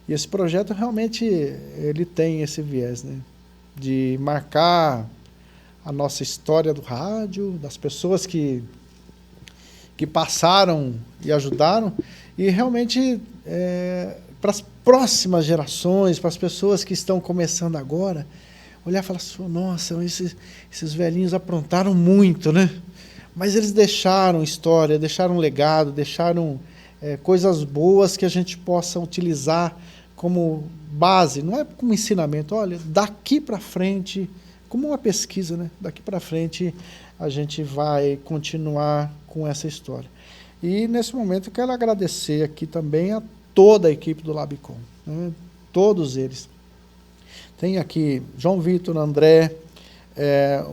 E esse projeto realmente ele tem esse viés, né, de marcar a nossa história do rádio, das pessoas que passaram e ajudaram, e realmente para as próximas gerações, para as pessoas que estão começando agora, olhar e falar assim, nossa, esses velhinhos aprontaram muito, né? Mas eles deixaram história, deixaram legado, deixaram coisas boas que a gente possa utilizar como base, não é como ensinamento, olha, daqui para frente, como uma pesquisa, né? Daqui para frente a gente vai continuar com essa história. E nesse momento eu quero agradecer aqui também a toda a equipe do Labicom, né? Todos eles. Tem aqui João Vitor, André,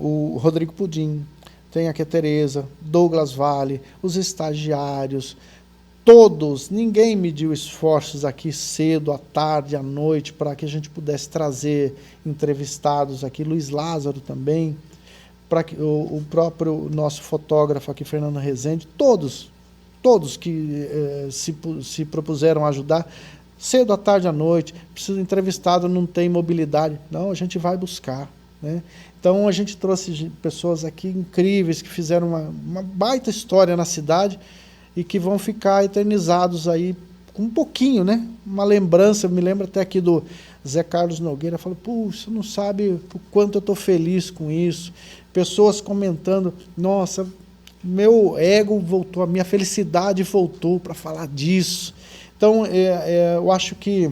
o Rodrigo Pudim, tem aqui a Tereza, Douglas Vale, os estagiários, todos, ninguém mediu esforços aqui cedo, à tarde, à noite, para que a gente pudesse trazer entrevistados aqui, Luiz Lázaro também, para que o próprio nosso fotógrafo aqui, Fernando Rezende, todos todos que se propuseram a ajudar, cedo, à tarde, à noite, precisa entrevistado, não tem mobilidade. Não, a gente vai buscar, né? Então, a gente trouxe pessoas aqui incríveis, que fizeram uma baita história na cidade e que vão ficar eternizados aí com um pouquinho, né? Uma lembrança, eu me lembro até aqui do Zé Carlos Nogueira, falou, puxa, você não sabe o quanto eu estou feliz com isso. Pessoas comentando, nossa, meu ego voltou, a minha felicidade voltou para falar disso. Então, eu acho que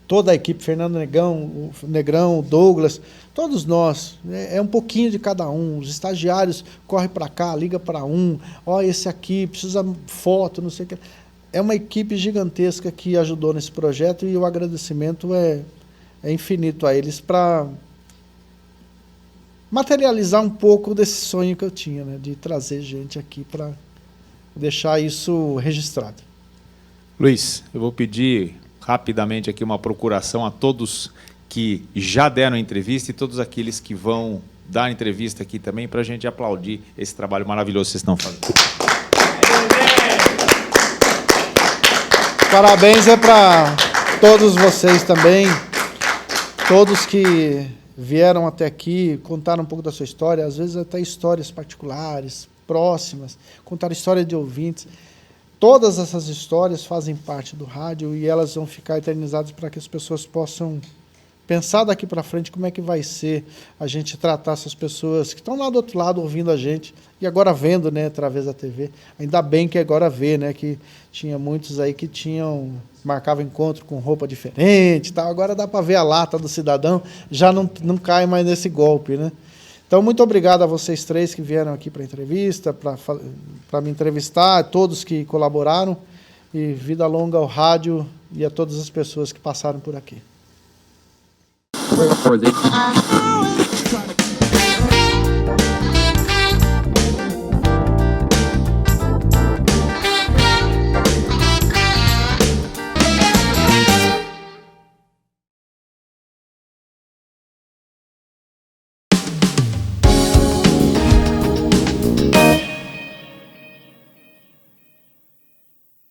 toda a equipe, Fernando Negrão, Douglas, todos nós, é um pouquinho de cada um. Os estagiários correm para cá, liga para um, ó, esse aqui, precisa foto, não sei o que. É uma equipe gigantesca que ajudou nesse projeto e o agradecimento é infinito a eles para materializar um pouco desse sonho que eu tinha, né, de trazer gente aqui para deixar isso registrado. Luiz, eu vou pedir rapidamente aqui uma procuração a todos que já deram entrevista e todos aqueles que vão dar entrevista aqui também, para a gente aplaudir esse trabalho maravilhoso que vocês estão fazendo. Parabéns para todos vocês também, todos que vieram até aqui, contaram um pouco da sua história, às vezes até histórias particulares, próximas, contaram história de ouvintes. Todas essas histórias fazem parte do rádio e elas vão ficar eternizadas para que as pessoas possam pensar daqui para frente como é que vai ser a gente tratar essas pessoas que estão lá do outro lado ouvindo a gente e agora vendo, né, através da TV. Ainda bem que agora vê, né, que tinha muitos aí que marcavam encontro com roupa diferente, tal. Agora dá para ver a lata do cidadão, já não cai mais nesse golpe, né? Então, muito obrigado a vocês três que vieram aqui para a entrevista, para me entrevistar, a todos que colaboraram, e vida longa ao rádio e a todas as pessoas que passaram por aqui.